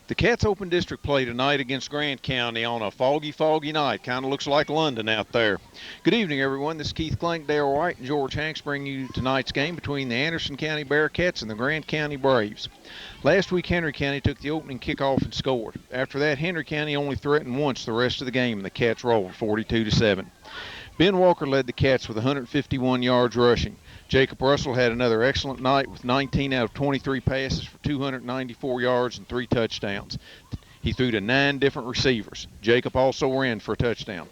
The Cats open district play tonight against Grant County on a foggy night. Kind of looks like London out there. Good evening, everyone. This is Keith Clank, Dale White, and George Hanks bringing you tonight's game between the Anderson County Bearcats and the Grant County Braves. Last week, Henry County took the opening kickoff and scored. After that, Henry County only threatened once the rest of the game, and the Cats rolled 42-7. Ben Walker led the Cats with 151 yards rushing. Jacob Russell had another excellent night with 19 out of 23 passes for 294 yards and 3 touchdowns. He threw to 9 different receivers. Jacob also ran for a touchdown.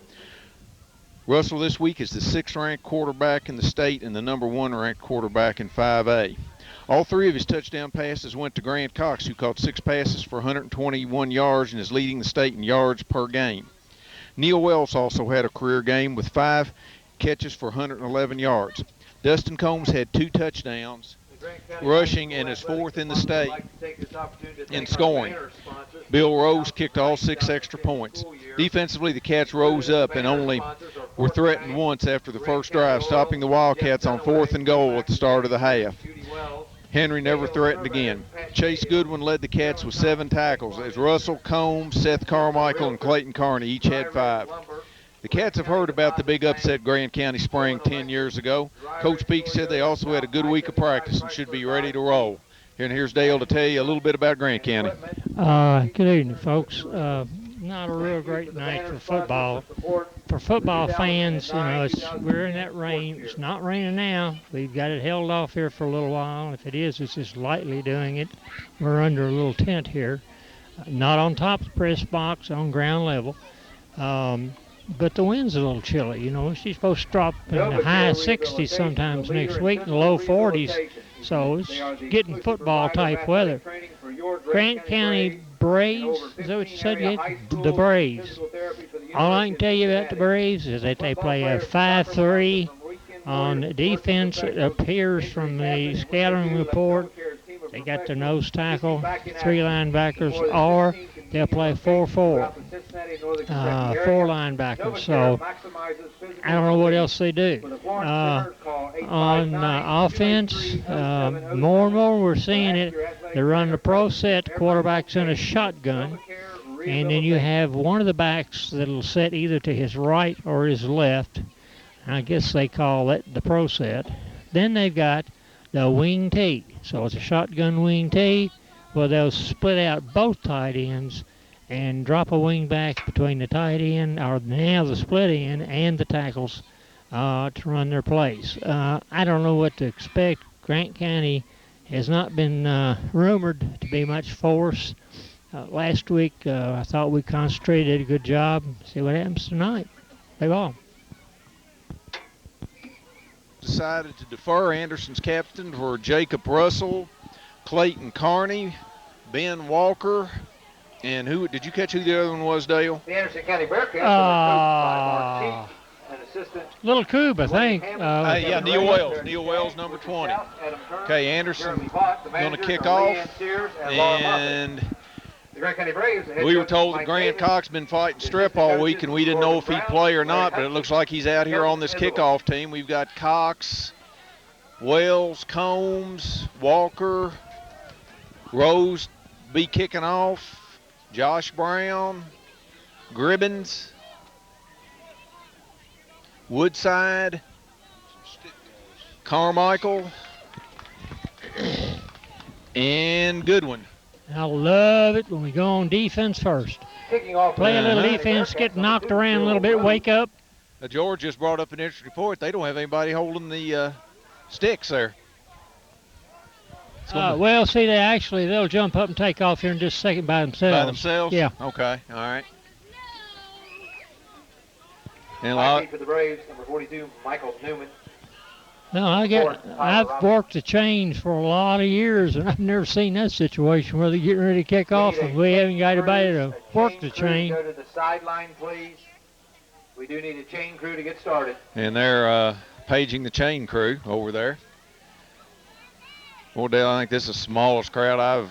Russell this week is the 6th-ranked quarterback in the state and the number 1-ranked quarterback in 5A. All 3 of his touchdown passes went to Grant Cox, who caught 6 passes for 121 yards and is leading the state in yards per game. Neil Wells also had a career game with 5 catches for 111 yards. Dustin Combs had 2 touchdowns rushing and is 4th in the state in scoring. Bill Rose kicked all 6 extra points. Defensively, the Cats rose up and only were threatened once after the first drive, stopping the Wildcats on 4th and goal at the start of the half. Henry never threatened again. Chase Goodwin led the Cats with 7 tackles as Russell, Combs, Seth Carmichael, and Clayton Carney each had 5. The Cats have heard about the big upset Grant County sprang 10 years ago. Coach Peak said they also had a good week of practice and should be ready to roll. And here's Dale to tell you a little bit about Grant County. Good evening, folks. Not a real great night for football. For football fans, we're in that rain. It's not raining now. We've got it held off here for a little while. If it is, it's just lightly doing it. We're under a little tent here. Not on top of the press box, on ground level. But the wind's a little chilly, She's supposed to drop in the high 60s sometimes next week, in the low 40s. So it's getting football-type weather. Grant County Braves, is that what you said? The Braves. All I can tell you about the Braves is that they play a 5-3 on defense. It appears from the scouting report they got their nose tackle, 3 linebackers, or they'll play 4-4, 4 linebackers. So I don't know what else they do. On offense, more and more we're seeing it. They're running a pro set. Quarterback's in a shotgun. And then you have one of the backs that'll set either to his right or his left. I guess they call that the pro set. Then they've got the wing tee. So it's a shotgun wing tee. Well, they'll split out both tight ends and drop a wing back between the tight end, or now the split end, and the tackles to run their plays. I don't know what to expect. Grant County has not been rumored to be much force. Last week, I thought we concentrated, did a good job. See what happens tonight. Play ball. Decided to defer Anderson's captain for Jacob Russell, Clayton Carney, Ben Walker, and who did you catch who the other one was, Dale? The Anderson County Bearcats are coached by Mark Teague, an assistant. Little Coob, I think. Yeah, Neil Wells. Neil Wells, number 20. Okay, Anderson going to kick off, and we were told that Grant Cox been fighting strep all week, and we didn't know if he'd play or not, but it looks like he's out here on this kickoff team. We've got Cox, Wells, Combs, Walker, Rose be kicking off, Josh Brown, Gribbins, Woodside, Carmichael, and Goodwin. I love it when we go on defense first. Play a little defense, get knocked around a little bit, wake up. George just brought up an interesting report. They don't have anybody holding the sticks there. Well, see, they'll jump up and take off here in just a second by themselves. By themselves? Yeah. Okay, all right. And for the Braves, number 42, Michael Newman. No, I've worked the chains for a lot of years, and I've never seen that situation where they're getting ready to kick off and we haven't got anybody to work the chain. Go to the sideline, please. We do need a chain crew to get started. And they're paging the chain crew over there. Well, Dale, I think this is the smallest crowd I've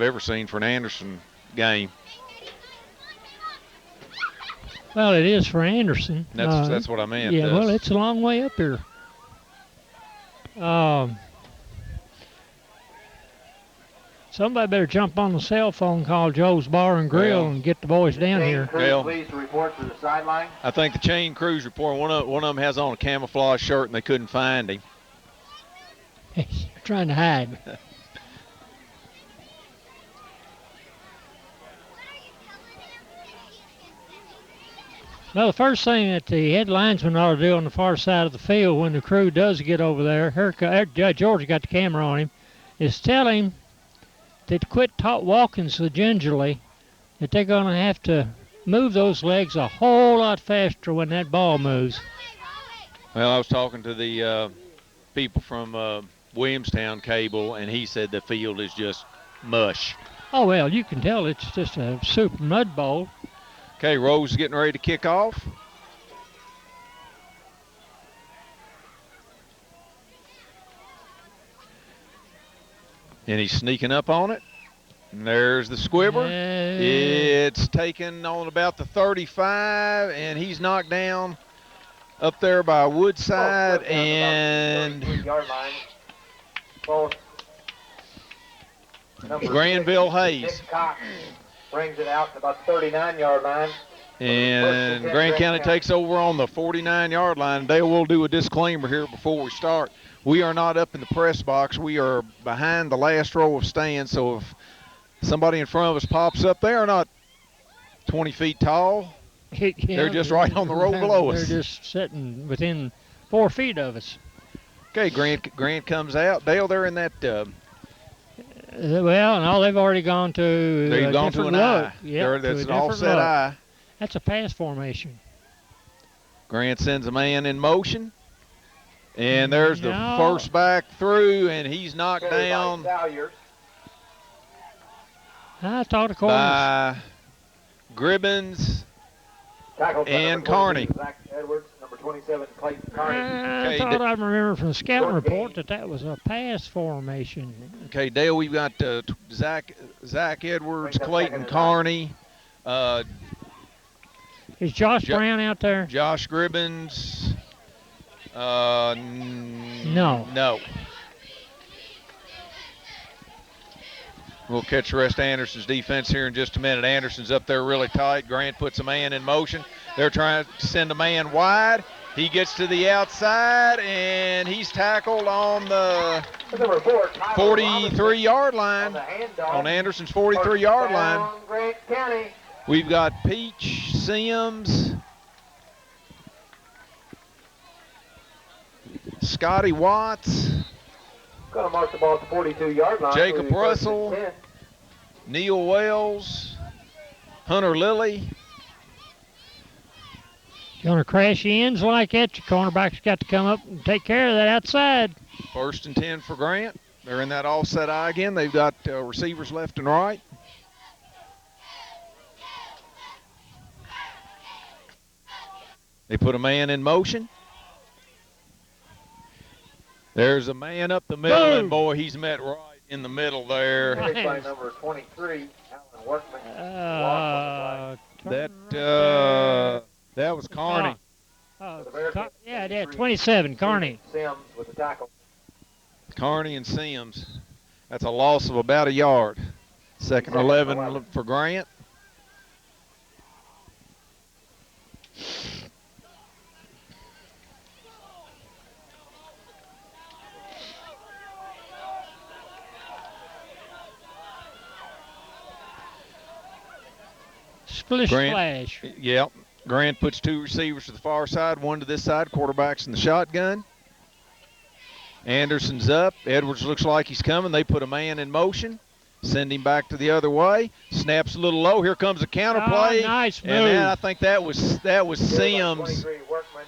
ever seen for an Anderson game. Well, it is for Anderson. That's what I meant. Yeah, well, it's a long way up here. Somebody better jump on the cell phone, call Joe's Bar and Grill, and get the boys down here. Crew, please report to the sideline. I think the chain crew's reporting one of them has on a camouflage shirt and they couldn't find him. He's trying to hide. Well, the first thing that the head linesman ought to do on the far side of the field when the crew does get over there, George got the camera on him, is tell him that to quit walking so gingerly, that they're going to have to move those legs a whole lot faster when that ball moves. Well, I was talking to the people from Williamstown Cable, and he said the field is just mush. Oh, well, you can tell it's just a super mud bowl. Okay, Rose is getting ready to kick off. And he's sneaking up on it. And there's the squibber. It's taken on about the 35, and he's knocked down up there by Woodside and Granville Hayes. Brings it out to about the 39-yard line. And Grant County takes over on the 49-yard line. Dale, will do a disclaimer here before we start. We are not up in the press box. We are behind the last row of stands, so if somebody in front of us pops up, they are not 20 feet tall. Yeah, they're just right on the row below us. They're just sitting within 4 feet of us. Okay, Grant comes out. Dale, they're in that well, no, they've already gone to they've gone to an eye. Yep, that's an offset eye. That's a pass formation. Grant sends a man in motion. And there's the first back through, and he's knocked down I thought of course. by Gribbins and Carney. Zach Edwards, number 27, Clayton Carney. I thought I remembered from the scouting report that was a pass formation. Okay, Dale, we've got Zach Edwards, Clayton Carney. Is Josh Brown out there? Josh Gribbins. No. No. We'll catch the rest of Anderson's defense here in just a minute. Anderson's up there really tight. Grant puts a man in motion. They're trying to send a man wide. He gets to the outside, and he's tackled on the 43-yard line, on Anderson's 43-yard line. We've got Peach, Sims, Scotty Watts, Going to mark the ball at the 42-yard line. Jacob Russell, Neil Wells, Hunter Lilly. Going to crash ends like that, your cornerback's got to come up and take care of that outside. 1st and 10 for Grant. They're in that offset eye again. They've got receivers left and right. They put a man in motion. There's a man up the middle, and boy, he's met right in the middle there. By number 23, Alan Workman. That was Carney. Yeah, it is. 27, Carney. Sims with the tackle. Carney and Sims. That's a loss of about a yard. Second 11 for Grant. Splish splash. Yep. Grant puts 2 receivers to the far side, 1 to this side. Quarterback's in the shotgun. Anderson's up. Edwards looks like he's coming. They put a man in motion. Send him back to the other way. Snaps a little low. Here comes a counter play. Nice move. And I think that was Sims. 23, Workman.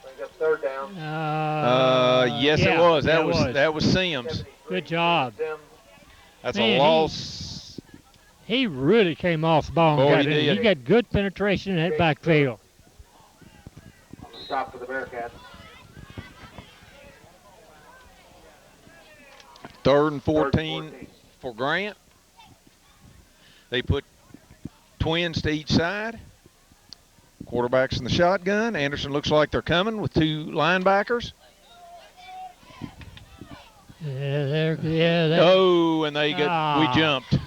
Brings up 3rd down. Yes, it was. That was Sims. Good job. That's a loss. He really came off the ball and got it. He got good penetration in that backfield. Stop for the Bearcats. 3rd and 14 for Grant. They put twins to each side. Quarterback's in the shotgun. Anderson looks like they're coming with 2 linebackers. Oh, and we jumped.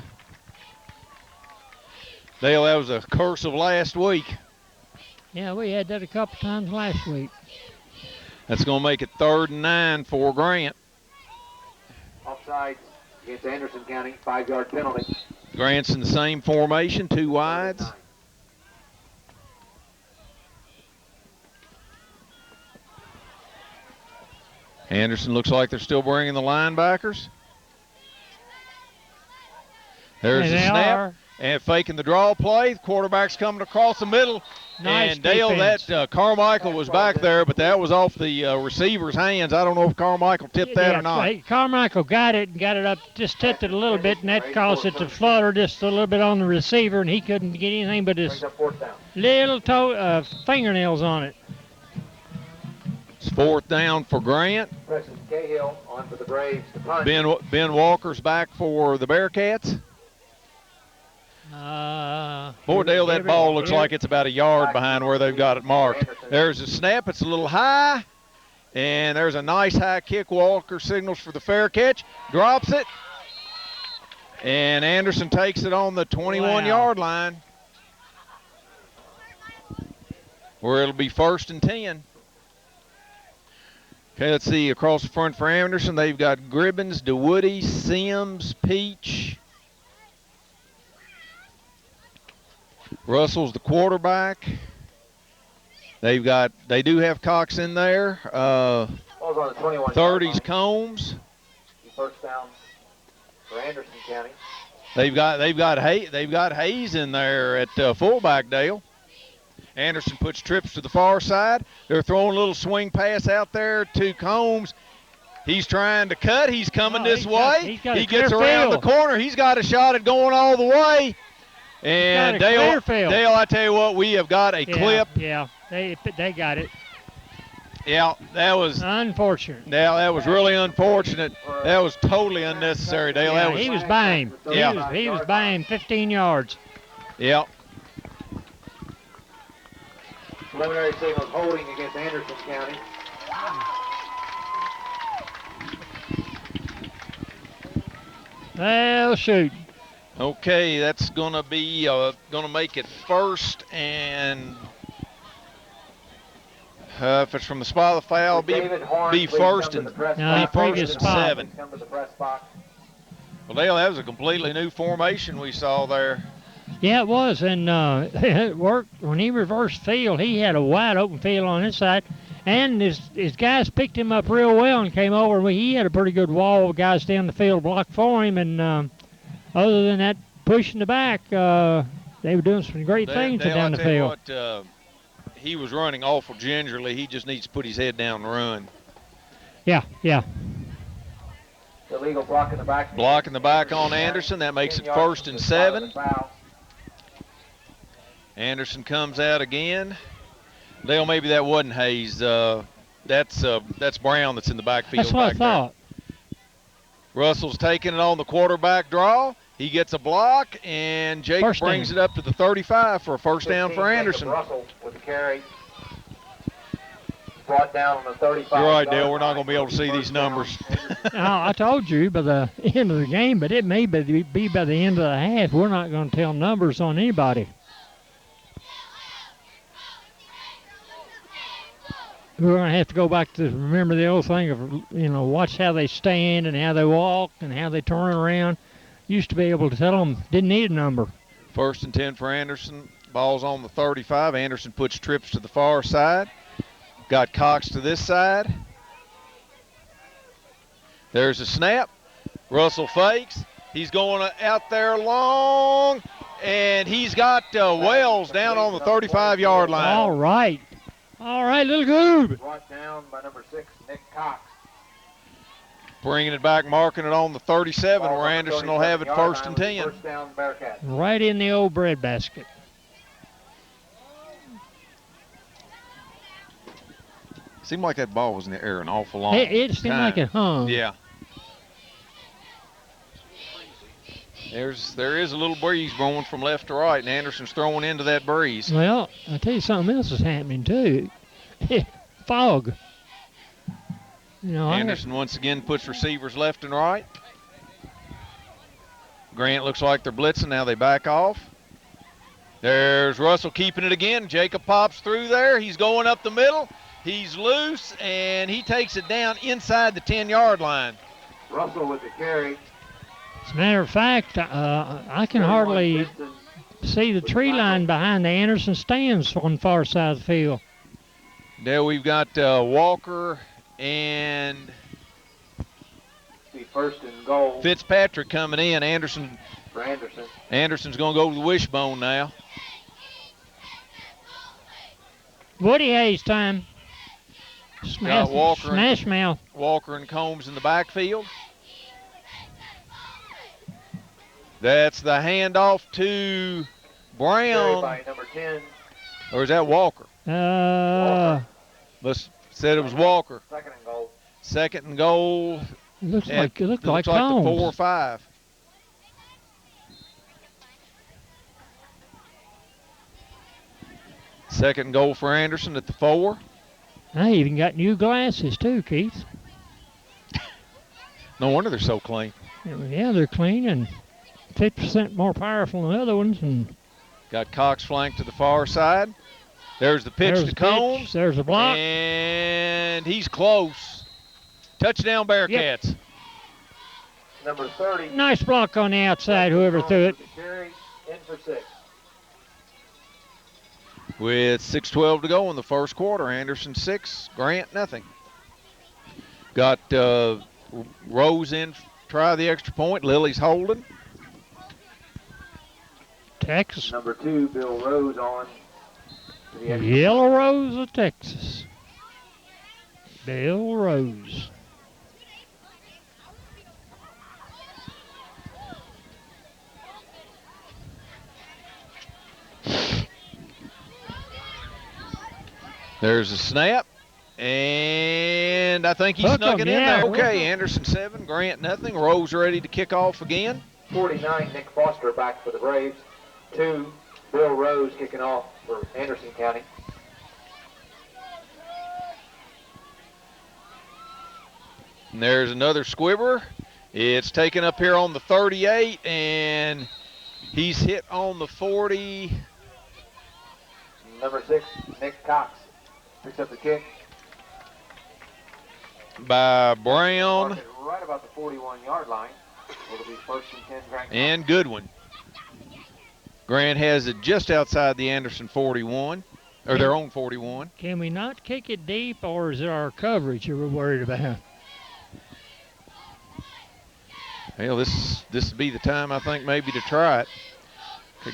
Dale, that was a curse of last week. Yeah, we had that a couple times last week. That's going to make it 3rd and 9 for Grant. Offsides against Anderson County, 5-yard penalty. Grant's in the same formation, 2 wides. Anderson looks like they're still bringing the linebackers. There's the snap. And faking the draw play. The quarterback's coming across the middle. Nice and Dale, defense. that Carmichael was back there, but that was off the receiver's hands. I don't know if Carmichael tipped that or not. Carmichael got it up, just tipped it a little bit, and that caused it to flutter just a little bit on the receiver, and he couldn't get anything but his little fingernails on it. It's 4th down for Grant. Preston Cahill on for the Braves to punt. Ben Walker's back for the Bearcats. Boy, Dale, that ball looks like it's about a yard behind where they've got it marked. There's a snap. It's a little high. And there's a nice high kick. Walker signals for the fair catch. Drops it. And Anderson takes it on the 21-yard line, where it'll be 1st and 10. Okay, let's see. Across the front for Anderson, they've got Gribbins, DeWoody, Sims, Peach. Russell's the quarterback. They do have Cox in there. 30's Combs. 1st down for Anderson County. They've got Hayes in there at fullback, Dale. Anderson puts trips to the far side. They're throwing a little swing pass out there to Combs. He's trying to cut. He's coming this way. He gets around the corner. He's got a shot at going all the way. And Dale, I tell you what, we have got a clip. Yeah, they got it. Yeah, that was unfortunate. Yeah, that was really unfortunate. That was totally unnecessary, Dale. Yeah, he was by him. Yeah. He was by him 15 yards. Yeah. Preliminary signals holding against Anderson County. Well, shoot. Okay, that's gonna be gonna make it 1st and if it's from the spot of the foul, be 1st and 7. Well, Dale, that was a completely new formation we saw there. Yeah, it was, and it worked. When he reversed field, he had a wide open field on his side, and his guys picked him up real well and came over. He had a pretty good wall of guys down the field blocked for him, and other than that, pushing the back, they were doing some great things down the field. He was running awful gingerly. He just needs to put his head down and run. Yeah. Illegal block in the back. Blocking the back on Anderson. That makes it 1st and 7. Anderson comes out again. Dale, maybe that wasn't Hayes. That's Brown that's in the backfield. That's what I thought. Russell's taking it on the quarterback draw. He gets a block, and Jake brings it up to the 35 for a 1st down for Anderson. Russell with the carry. Brought down on the 35. You're right, Dale. We're not going to be able to see these numbers. I told you by the end of the game, but it may be by the end of the half. We're not going to tell numbers on anybody. We're going to have to go back to remember the old thing of, watch how they stand and how they walk and how they turn around. Used to be able to tell them, didn't need a number. 1st and 10 for Anderson. Ball's on the 35. Anderson puts trips to the far side. Got Cox to this side. There's a snap. Russell fakes. He's going out there long, and he's got Wells down on the 35-yard line. All right, little goob. Brought down by number 6, Nick Cox. Bringing it back, marking it on the 37, where Anderson will have it 1st and 10. 1st down, Bearcats. Right in the old breadbasket. Seemed like that ball was in the air an awful long time. It seemed like it hung. Yeah. There is a little breeze blowing from left to right, and Anderson's throwing into that breeze. Well, I'll tell you something else is happening, too. Fog. Anderson once again puts receivers left and right. Grant looks like they're blitzing. Now they back off. There's Russell keeping it again. Jacob pops through there. He's going up the middle. He's loose, and he takes it down inside the 10-yard line. Russell with the carry. As a matter of fact, I can hardly see the tree line behind the Anderson stands on the far side of the field. There we've got Walker and first and goal. Fitzpatrick coming in. Anderson. For Anderson. Anderson's going to go to the wishbone now. Woody Hayes time. Smash mouth. Walker and Combs in the backfield. That's the handoff to Brown. By number 10. Or is that Walker? Walker. Let's said it was Walker. Second and goal. Second and goal. Looks like the Combs. 4 or 5. Second and goal for Anderson at the 4. I even got new glasses too, Keith. No wonder they're so clean. Yeah, they're clean and 50% more powerful than other ones. And got Cox flanked to the far side. There's the pitch to Combs. There's a block. And he's close. Touchdown Bearcats. Yep. Number 30. Nice block on the outside, whoever threw it. Carry in for 6. With 6:12 to go in the first quarter, Anderson 6, Grant nothing. Got Rose in, try the extra point. Lily's holding. Texas. Number 2, Bill Rose on. Yellow Rose of Texas. Bill Rose. There's a snap, and I think he snuck it in there. Okay, Anderson 7, Grant nothing. Rose ready to kick off again. 49, Nick Foster back for the Braves. 2, Bill Rose kicking off for Anderson County. And there's another squibber. It's taken up here on the 38, and he's hit on the 40. Number 6, Nick Cox. Picks up the kick. By Brown. Right about the 41-yard line. It'll be first and 10, Grant. And Goodwin. Grant has it just outside the Anderson 41, or their own 41. Can we not kick it deep, or is it our coverage you're worried about? Well, this would be the time, I think, maybe to try it.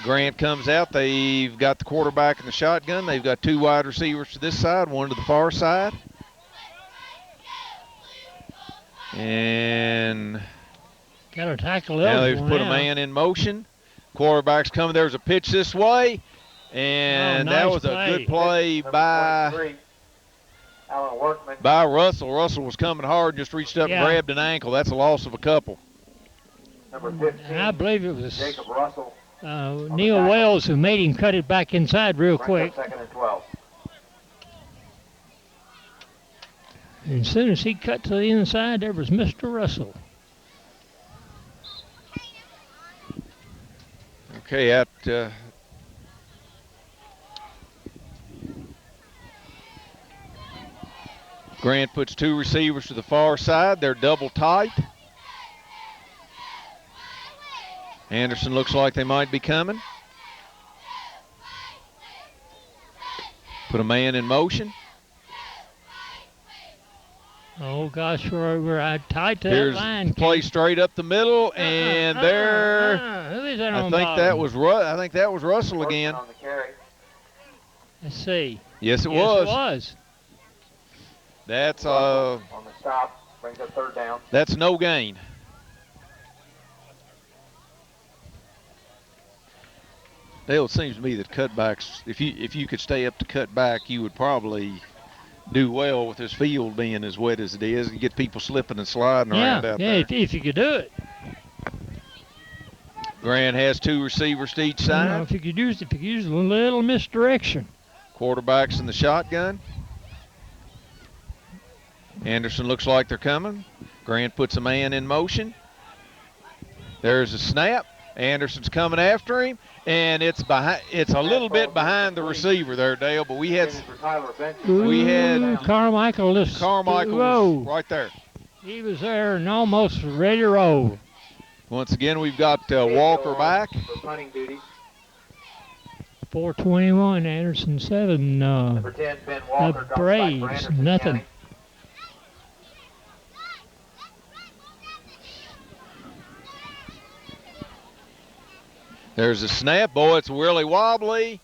Grant comes out. They've got the quarterback in the shotgun. They've got 2 wide receivers to this side, 1 to the far side. And got to tackle now they've put a man in motion. Quarterback's coming. There's a pitch this way. And nice that was play. a good play by Russell. Russell was coming hard, just reached up and grabbed an ankle. That's a loss of a couple. Number 15. I believe it was Jacob Russell. Neil Wells who made him cut it back inside real quick. Second and 12. And as soon as he cut to the inside, there was Mr. Russell. Okay, at Grant puts 2 receivers to the far side. They're double tight. Anderson looks like they might be coming. Put a man in motion. Oh, gosh, we're tight to Here's that line. Play straight up the middle, and there. Who is that on I think bottom? that was Russell again. On the carry. Let's see. Yes, it was. It was. That's on the stop, brings up 3rd down. That's no gain. Dale, it seems to me that cutbacks, if you could stay up to cut back, you would probably do well with this field being as wet as it is and get people slipping and sliding around out there. Yeah, if you could do it. Grant has 2 receivers to each side. If you could use a little misdirection. Quarterback's in the shotgun. Anderson looks like they're coming. Grant puts a man in motion. There's a snap. Anderson's coming after him, and it's behind. It's a little bit behind the receiver there, Dale. But we had Carmichael. Carmichael was right there. He was there and almost ready to roll. Once again, we've got Walker back. 4:21, Anderson 7. Number 10, Ben Walker, The Braves, nothing. County. There's a snap. Boy, it's really wobbly.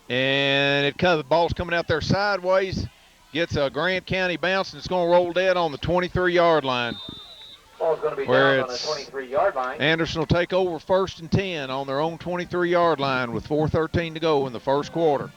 And the ball's coming out there sideways. Gets a Grant County bounce, and it's going to roll dead on the 23-yard line. Ball's going to be down on the 23-yard line. Anderson will take over 1st and 10 on their own 23-yard line with 4:13 to go in the first quarter.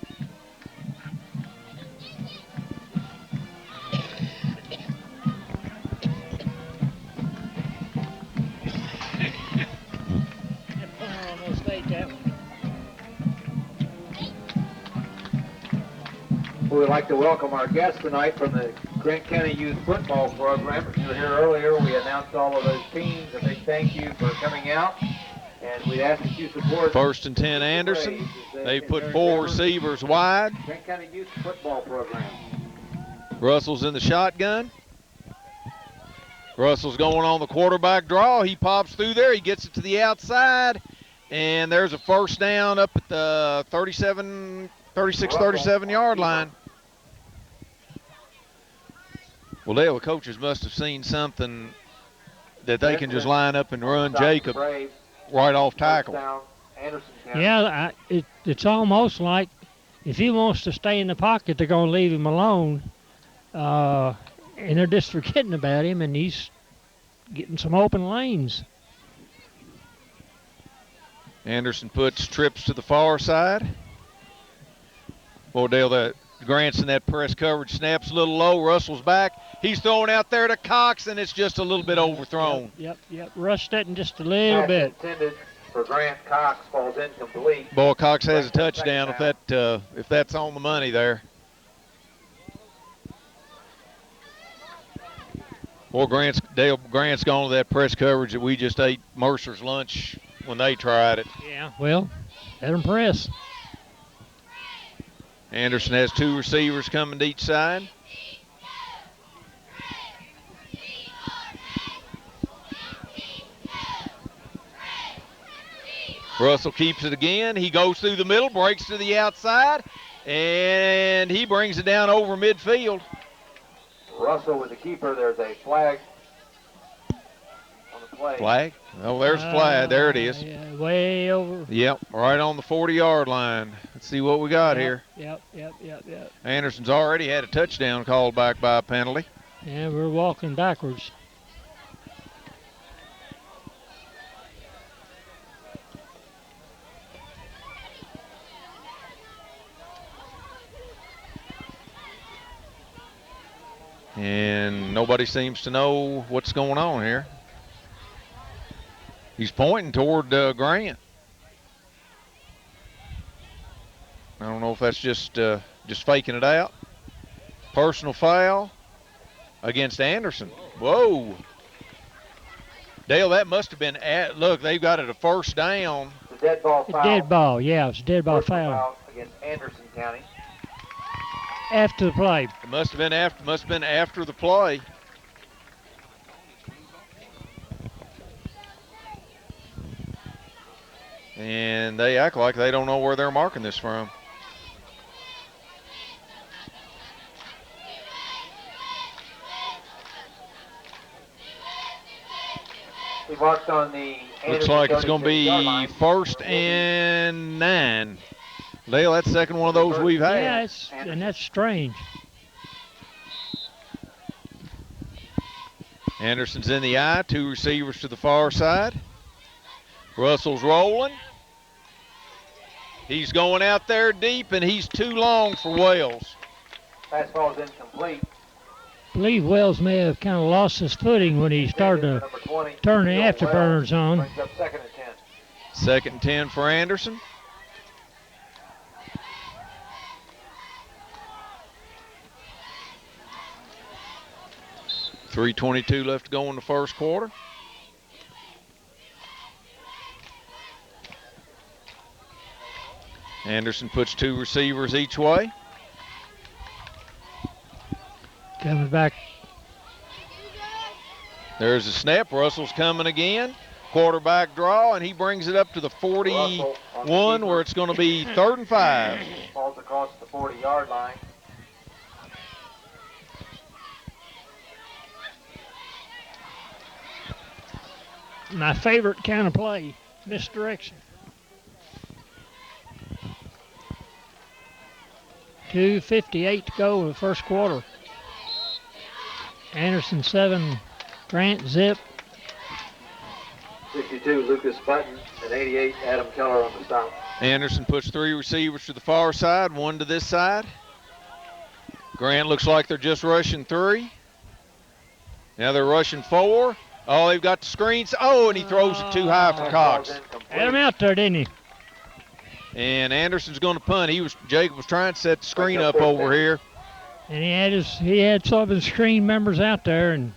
We would like to welcome our guests tonight from the Grant County Youth Football Program. If you were here earlier, we announced all of those teams. A big thank you for coming out. And we ask that you support 1st and 10 Anderson. They put 4 receivers wide. Grant County Youth Football Program. Russell's in the shotgun. Russell's going on the quarterback draw. He pops through there. He gets it to the outside. And there's a first down up at the 36-37 line. Well, Dale, the coaches must have seen something that they can just line up and run Jacob right off tackle. Yeah, it's almost like if he wants to stay in the pocket, they're going to leave him alone. And they're just forgetting about him, and he's getting some open lanes. Anderson puts trips to the far side. Boy, Dale, that Grant's in that press coverage. Snaps a little low. Russell's back. He's throwing out there to Cox, and it's just a little bit overthrown. Yep. Rushed it in just a little bit. Intended for Grant. Cox falls incomplete. Boy, Cox has a touchdown if that's on the money there. Boy, Grant's gone to that press coverage that we just ate Mercer's lunch when they tried it. Yeah, well, let them press. Anderson has 2 receivers coming to each side. Russell keeps it again. He goes through the middle, breaks to the outside, and he brings it down over midfield. Russell with the keeper. There's a flag on the play. Flag? Oh, there's a flag. There it is. Yeah, way over. Yep, right on the 40-yard line. Let's see what we got here. Yep. Anderson's already had a touchdown called back by a penalty. Yeah, we're walking backwards. And nobody seems to know what's going on here. He's pointing toward Grant. I don't know if that's just faking it out. Personal foul against Anderson. Whoa. Dale, that must have been look, they've got it a first down. It's a dead ball foul. Dead ball, yeah, it's a dead ball Personal foul. against Anderson County. After the play. It must have been after the play. And they act like they don't know where they're marking this from. He marked on the Looks like it's going to be 1st and 9. Dale, that's the second one of those we've had. Yeah, and that's strange. Anderson's in the eye, 2 receivers to the far side. Russell's rolling. He's going out there deep, and he's too long for Wells. Pass ball is incomplete. I believe Wells may have kind of lost his footing when he started to turn the afterburners on. Brings up 2nd and 10. 2nd and 10 for Anderson. 3:22 left to go in the first quarter. Anderson puts 2 receivers each way. Coming back. There's a snap. Russell's coming again. Quarterback draw, and he brings it up to the 41 where it's going to be 3rd and 5. Falls across the 40-yard line. My favorite kind of play, misdirection. 2:58 to go in the first quarter. Anderson 7, Grant zip. 62, Lucas Button, and 88, Adam Keller on the stop. Anderson puts 3 receivers to the far side, 1 to this side. Grant looks like they're just rushing 3. Now they're rushing 4. Oh, they've got the screens. Oh, and he throws it too high for Cox. Had him out there, didn't he? And Anderson's going to punt. Jacob was trying to set the screen up over here. And he had some of his screen members out there, and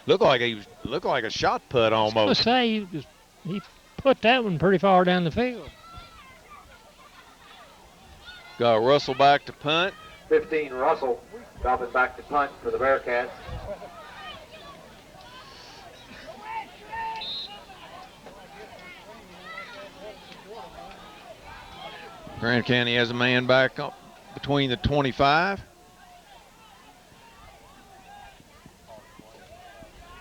looked like a shot put almost. I was say he put that one pretty far down the field. Got Russell back to punt. 15, Russell dropping back to punt for the Bearcats. Grant County has a man back up between the 25.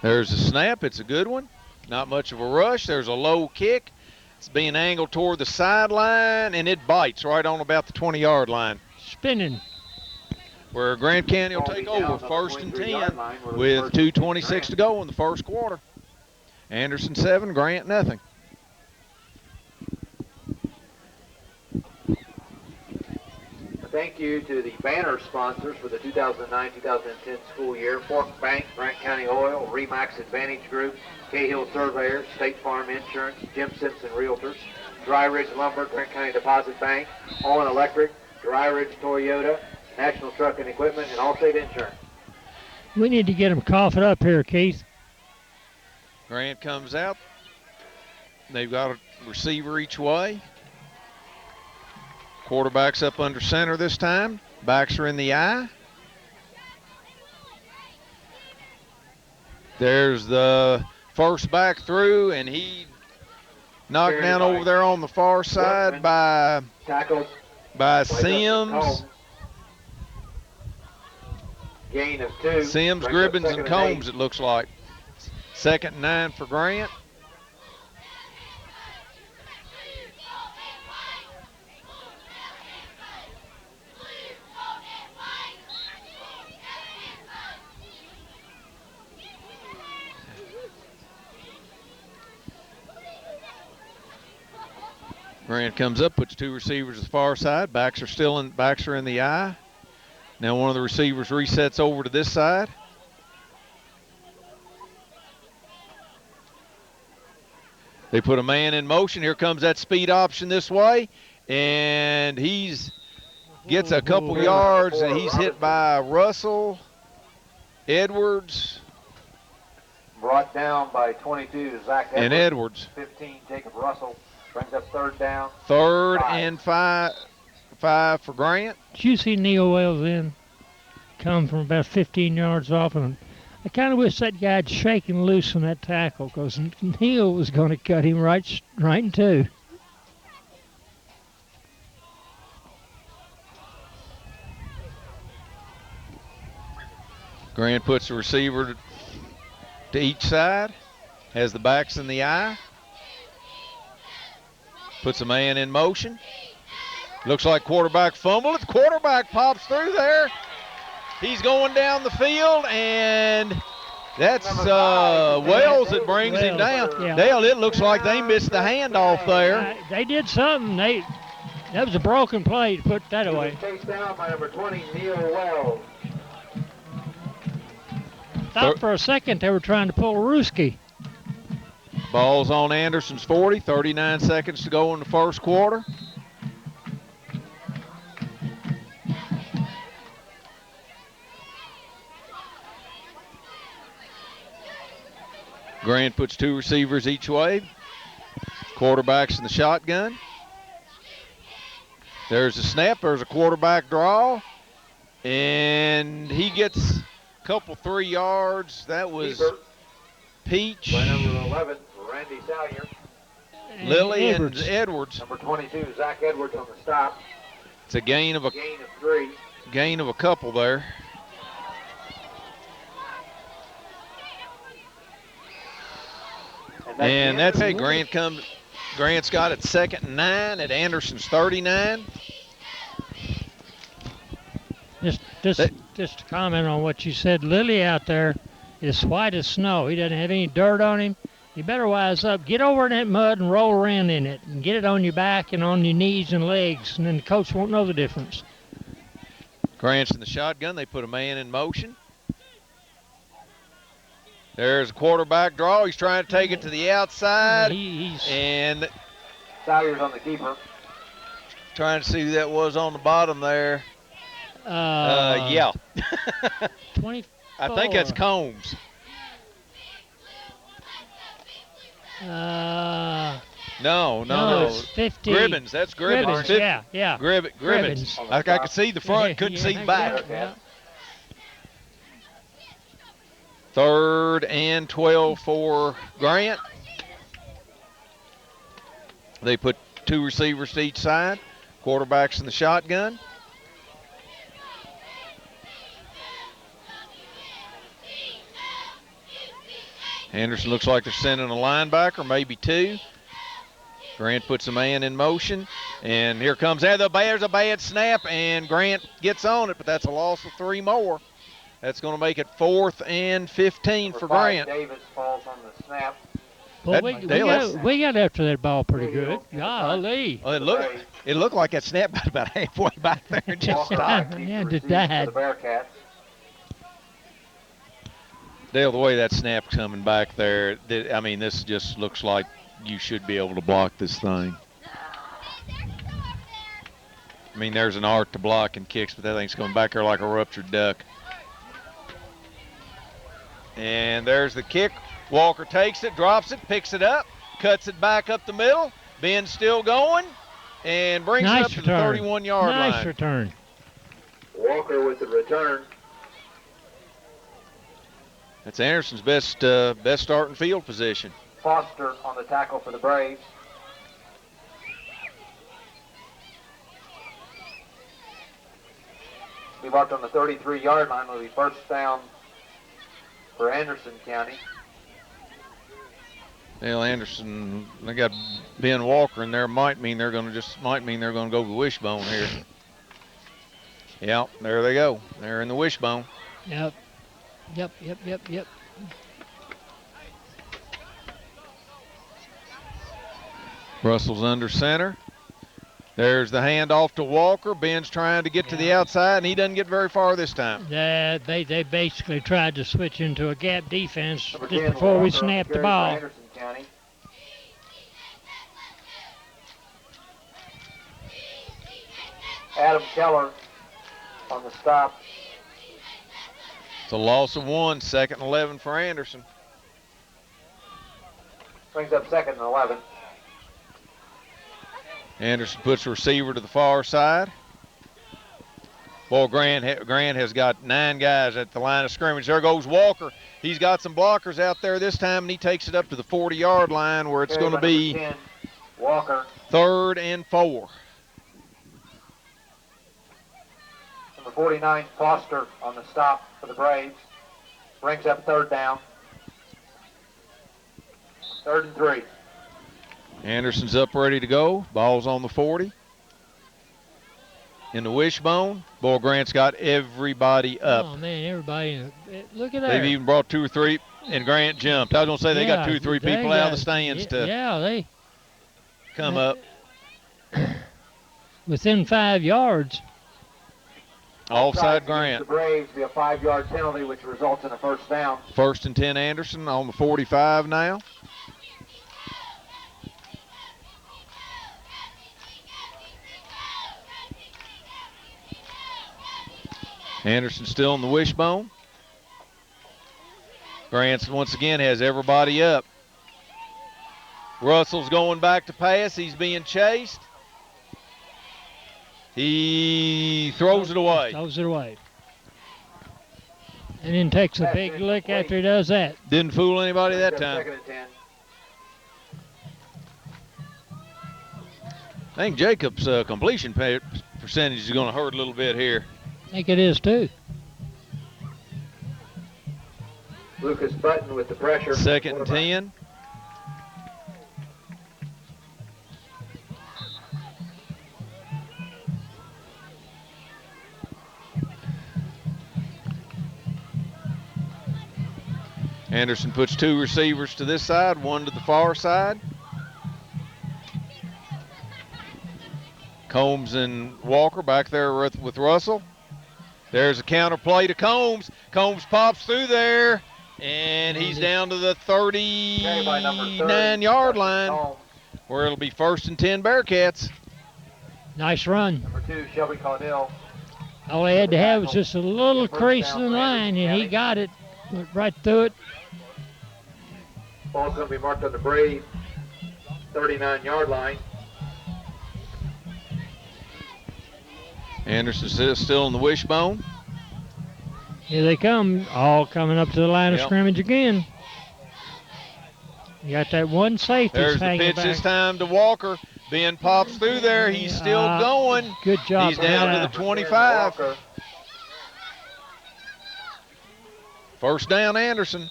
There's a snap. It's a good one. Not much of a rush. There's a low kick. It's being angled toward the sideline, and it bites right on about the 20-yard line. Spinning. Where Grant County will take over 1st and 10 with 2:26 to go in the first quarter. Anderson 7, Grant nothing. Thank you to the banner sponsors for the 2009-2010 school year: Fork Bank, Grant County Oil, Remax Advantage Group, Cahill Surveyors, State Farm Insurance, Jim Simpson Realtors, Dry Ridge Lumber, Grant County Deposit Bank, Owen Electric, Dry Ridge Toyota, National Truck and Equipment, and Allstate Insurance. We need to get him coughing up here, Keith. Grant comes out. They've got a receiver each way. Quarterback's up under center this time. Backs are in the eye. There's the first back through, and he knocked down over there on the far side by Sims. Gain of 2. Sims, Gribbins, and Combs, it looks like. 2nd and 9 for Grant. Grant comes up, puts 2 receivers to the far side. Backs are in the eye. Now one of the receivers resets over to this side. They put a man in motion. Here comes that speed option this way, and gets a couple yards, and he's hit by Russell, Edwards, brought down by 22, Zach Edwards, and Edwards. 15, Jacob Russell. Brings up 3rd down. 3rd and 5 for Grant. Did you see Neil Wells in? Come from about 15 yards off, and I kind of wish that guy'd shaken loose on that tackle, because Neil was going to cut him right in 2. Grant puts a receiver to each side, has the backs in the eye. Puts a man in motion. Looks like quarterback fumbled. The quarterback pops through there. He's going down the field, and that's Wells that brings him down. Yeah. Dale, it looks like they missed the handoff there. They did something. That was a broken play to put that away. Chased down by number 20, Neil Wells. Thought for a second they were trying to pull a Ruski. Ball's on Anderson's 40, 39 seconds to go in the first quarter. Grant puts 2 receivers each way. Quarterback's in the shotgun. There's a snap. There's a quarterback draw. And he gets a couple 3 yards. That was Peach. By number 11, Randy Salyer. Lily Edwards. and Edwards. Number 22, Zach Edwards on the stop. It's a gain of 3. Gain of a couple there. And that's hey, Grant's got it 2nd and 9 at Anderson's 39. Just to comment on what you said, Lily out there is white as snow. He doesn't have any dirt on him. You better wise up. Get over in that mud and roll around in it and get it on your back and on your knees and legs, and then the coach won't know the difference. Grant's in the shotgun. They put a man in motion. There's a quarterback draw. He's trying to take it to the outside. And Salyer's on the keeper. Trying to see who that was on the bottom there. Yeah. 24. I think that's Combs. No. It's 50. Gribbins. That's Gribbins. Yeah. Gribbins. I could see the front, couldn't see the back. Yeah. 3rd and 12 for Grant. They put 2 receivers to each side. Quarterback's in the shotgun. Anderson looks like they're sending a linebacker, maybe 2. Grant puts a man in motion, and here comes there's a bad snap, and Grant gets on it, but that's a loss of 3 more. That's going to make it 4th and 15 for Grant. Davis falls on the snap. Well, we got after that ball pretty good. Golly. Well, it looked like that snap got about halfway back there and just stopped. Just died. The Bearcats. Dale, the way that snap's coming back there, this just looks like you should be able to block this thing. There's an art to blocking kicks, but that thing's coming back there like a ruptured duck. And there's the kick. Walker takes it, drops it, picks it up, cuts it back up the middle. Ben's still going and brings it up to the 31-yard line. Nice return. Walker with the return. That's Anderson's best starting field position. Foster on the tackle for the Braves. Be marked on the 33-yard line. Will be first down for Anderson County. Well, Anderson, they got Ben Walker in there. Might mean they're going to go to wishbone here. Yeah, there they go. They're in the wishbone. Yep. Russell's under center. There's the handoff to Walker. Ben's trying to get to the outside, and he doesn't get very far this time. Yeah, they basically tried to switch into a gap defense just before we snapped the ball. Anderson County. Adam Keller on the stop. It's a loss of 1, 2nd and 11 for Anderson. Brings up 2nd and 11. Anderson puts a receiver to the far side. Boy, Grant has got 9 guys at the line of scrimmage. There goes Walker. He's got some blockers out there this time, and he takes it up to the 40-yard line where it's going to be 10, Walker. 3rd and 4. Number 49, Foster on the stop for the Braves. Brings up 3rd down. 3rd and 3. Anderson's up ready to go. Ball's on the 40. In the wishbone. Boy, Grant's got everybody up. Oh, man, everybody. Look at that. They've even brought 2 or 3, and Grant jumped. I was going to say they got 2 or 3 people out of the stands to come up. Within 5 yards. Offside Grant. The Braves be a 5-yard penalty, which results in a first down. 1st and 10 Anderson on the 45 now. Anderson still in the wishbone. Grant once again has everybody up. Russell's going back to pass. He's being chased. He throws it away. Throws it away. And then takes a big lick after he does that. Didn't fool anybody that time. I think Jacob's completion percentage is going to hurt a little bit here. I think it is too. Lucas Button with the pressure. 2nd and 10. Anderson puts 2 receivers to this side, 1 to the far side. Combs and Walker back there with Russell. There's a counter play to Combs. Combs pops through there, and he's down to the 39-yard line, where it'll be 1st and 10 Bearcats. Nice run. Number 2, Shelby Caudill. All he had to have was just a little crease in the line, and he got it. Went right through it. Ball's going to be marked on the Brave 39-yard line. Anderson still in the wishbone. Here they come, all coming up to the line of scrimmage again. You got that one safety. There's the pitch this time to Walker. Ben pops through there. He's still going. Good job. He's down to the 25. 1st down, Anderson.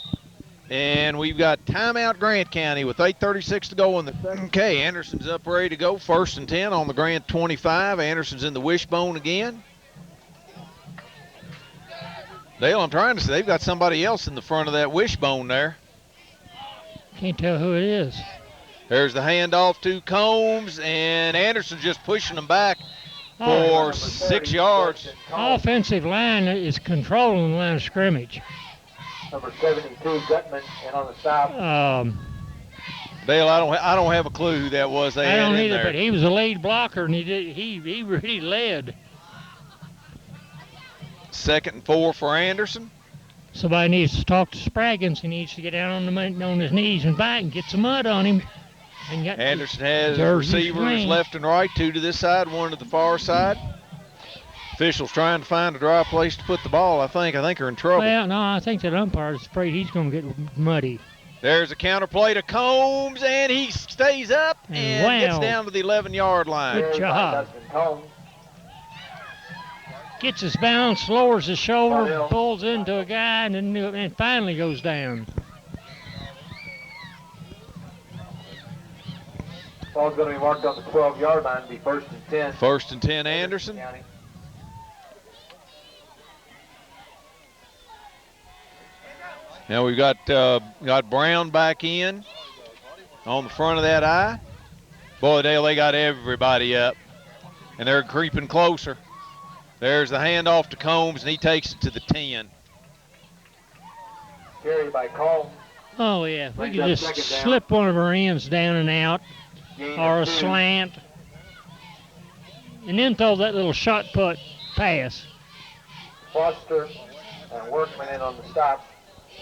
And we've got timeout Grant County with 8:36 to go in the second. Okay, Anderson's up ready to go. 1st and 10 on the Grant 25. Anderson's in the wishbone again. Dale, I'm trying to say they've got somebody else in the front of that wishbone there. Can't tell who it is. There's the handoff to Combs, and Anderson's just pushing them back for 6 yards. Offensive line is controlling the line of scrimmage. Number 72, Gutman, and on the stop. Dale, I don't have a clue who that was. I don't either, but he was a lead blocker, and he really led. 2nd and 4 for Anderson. Somebody needs to talk to Spraggins. He needs to get down on his knees and back and get some mud on him. And Anderson has receivers left and right, 2 to this side, 1 to the far side. Officials trying to find a dry place to put the ball, I think are in trouble. Well, no, I think that umpire's afraid he's going to get muddy. There's a counter play to Combs, and he stays up and gets down to the 11-yard line. Good job. Gets his balance, lowers his shoulder, pulls into a guy, and finally goes down. Ball's going to be marked on the 12-yard line, be 1st and 10. 1st and 10, Anderson. Now we've got Brown back in on the front of that eye. Boy, Dale, they got everybody up, and they're creeping closer. There's the handoff to Combs, and he takes it to the 10. Carried by Combs. Oh, yeah. We could just slip one of our ends down and out, or a slant, and then throw that little shot put pass. Foster and Workman in on the stop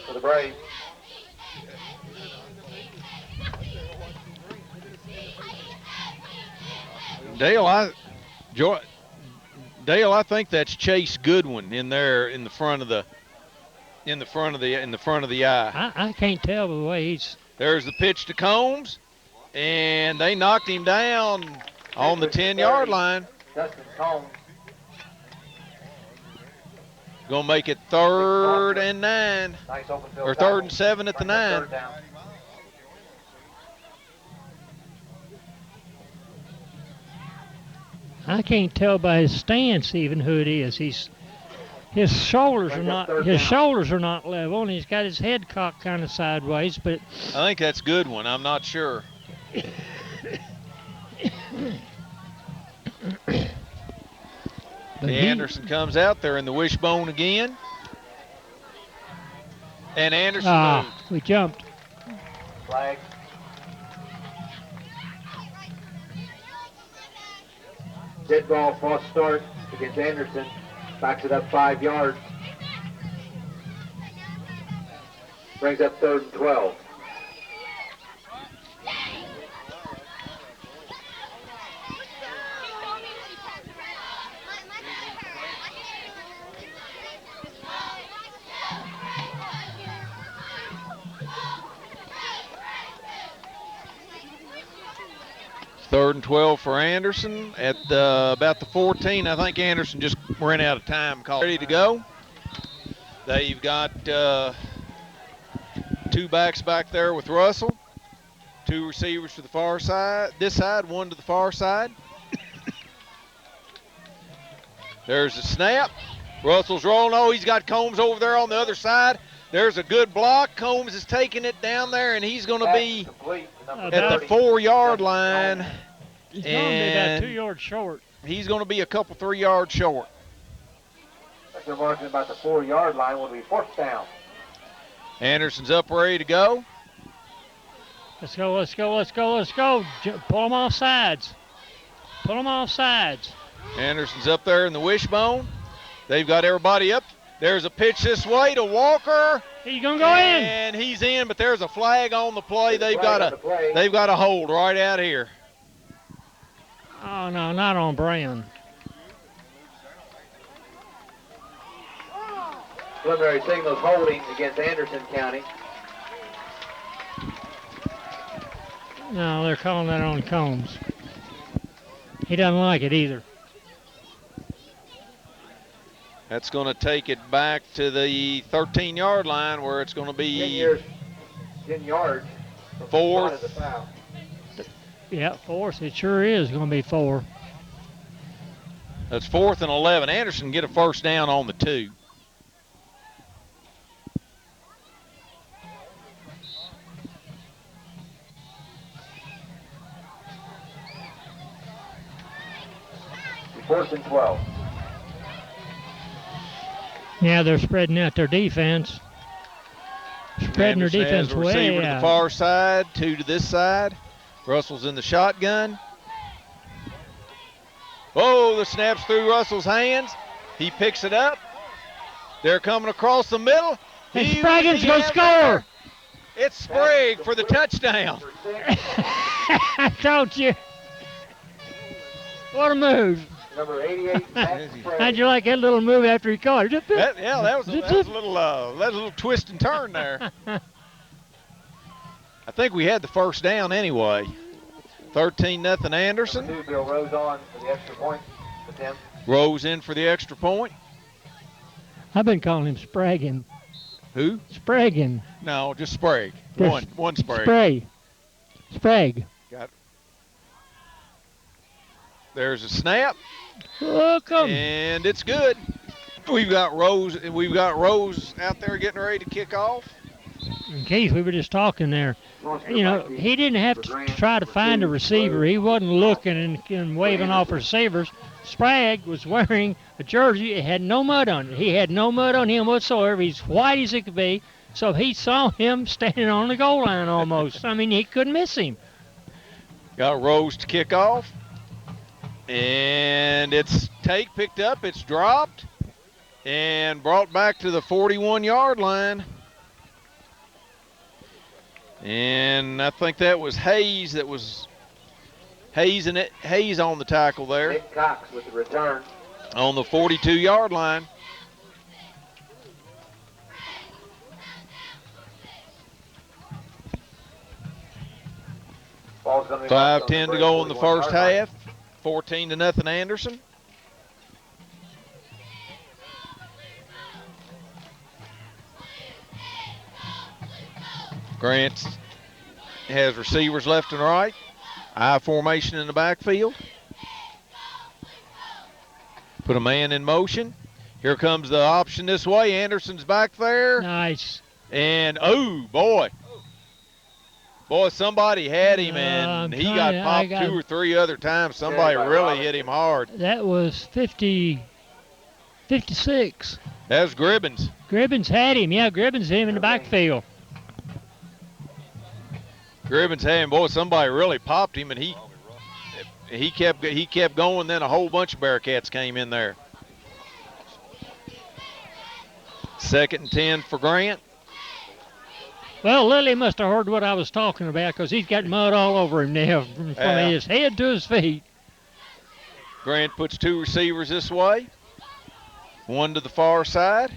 for the Braves. Dale, I think that's Chase Goodwin in there in the front of the eye. I can't tell by the way he's. There's the pitch to Combs, and they knocked him down on the 10-yard line. Justin Combs. Gonna make it 3rd and 9, Nice open field or 3rd and 7 at the 9. I can't tell by his stance even who it is. His shoulders are not level, and he's got his head cocked kind of sideways. But I think that's Goodwin. I'm not sure. Anderson comes out there in the wishbone again. And Anderson moved. We jumped. Flag. Dead ball, false start against Anderson. Backs it up 5 yards. Brings up 3rd and 12. Third and 12 for Anderson at about the 14. I think Anderson just ran out of time. Ready to go. They've got 2 backs back there with Russell. 2 receivers to the far side. This side, 1 to the far side. There's a snap. Russell's rolling. Oh, he's got Combs over there on the other side. There's a good block. Combs is taking it down there, and he's going to be at the 4-yard line. He's going to be about 2 yards short. He's going to be a couple 3 yards short. They're marking about the 4-yard line. Will be 4th down. Anderson's up, ready to go. Let's go, let's go, let's go, let's go. Pull them off sides. Pull them off sides. Anderson's up there in the wishbone. They've got everybody up. There's a pitch this way to Walker. He's going to go in. And he's in, but there's a flag on the play. They've got a hold right out here. Oh, no, not on Brown. Preliminary signals holding against Anderson County. No, they're calling that on Combs. He doesn't like it either. That's going to take it back to the 13-yard line where it's going to be 10 yards. 4th. Yeah, 4th. It sure is going to be 4. That's 4th and 11. Anderson get a first down on the 2. Fourth and 12. Yeah, they're spreading out their defense. Spreading their defense way out. Receiver to the far side, 2 to this side. Russell's in the shotgun. Oh, the snap's through Russell's hands. He picks it up. They're coming across the middle. And Spraggins going to score. It's Sprague for the touchdown. I told you. What a move. Number 88, how'd you like that little move after he caught it? That was a little twist and turn there. I think we had the first down anyway. 13-0 Anderson. Number 2, Bill Rose on for the extra point attempt. Rose in for the extra point. I've been calling him Spraggin. Who? Spraggin. No, just Sprague. One Sprague. Sprague. Got it. There's a snap. Look 'em. And it's good. We've got Rose out there getting ready to kick off. And Keith, we were just talking there. You know, he didn't have to try to find a receiver. He wasn't looking and waving off receivers. Sprague was wearing a jersey. It had no mud on it. He had no mud on him whatsoever. He's white as it could be. So he saw him standing on the goal line almost. I mean, he couldn't miss him. Got Rose to kick off. And it's picked up, it's dropped, and brought back to the 41-yard line. And I think that was Hayes Hayes on the tackle there. Nick Cox with the return. On the 42-yard line. Ball's gonna be 5:10 to go in the first half. 14-0 Anderson. Grant has receivers left and right. I formation in the backfield. Put a man in motion. Here comes the option this way. Anderson's back there. Nice. And, oh, boy. Boy, somebody had him, and he got popped 2 or 3 other times. Somebody really hit him hard. That was 56. That was Gribbins. Gribbins had him. Yeah, Gribbins hit him in the backfield. Gribbins had him. Boy, somebody really popped him, and he kept going. Then a whole bunch of Bearcats came in there. 2nd and 10 for Grant. Well, Lily must have heard what I was talking about because he's got mud all over him now from his head to his feet. Grant puts 2 receivers this way, 1 to the far side.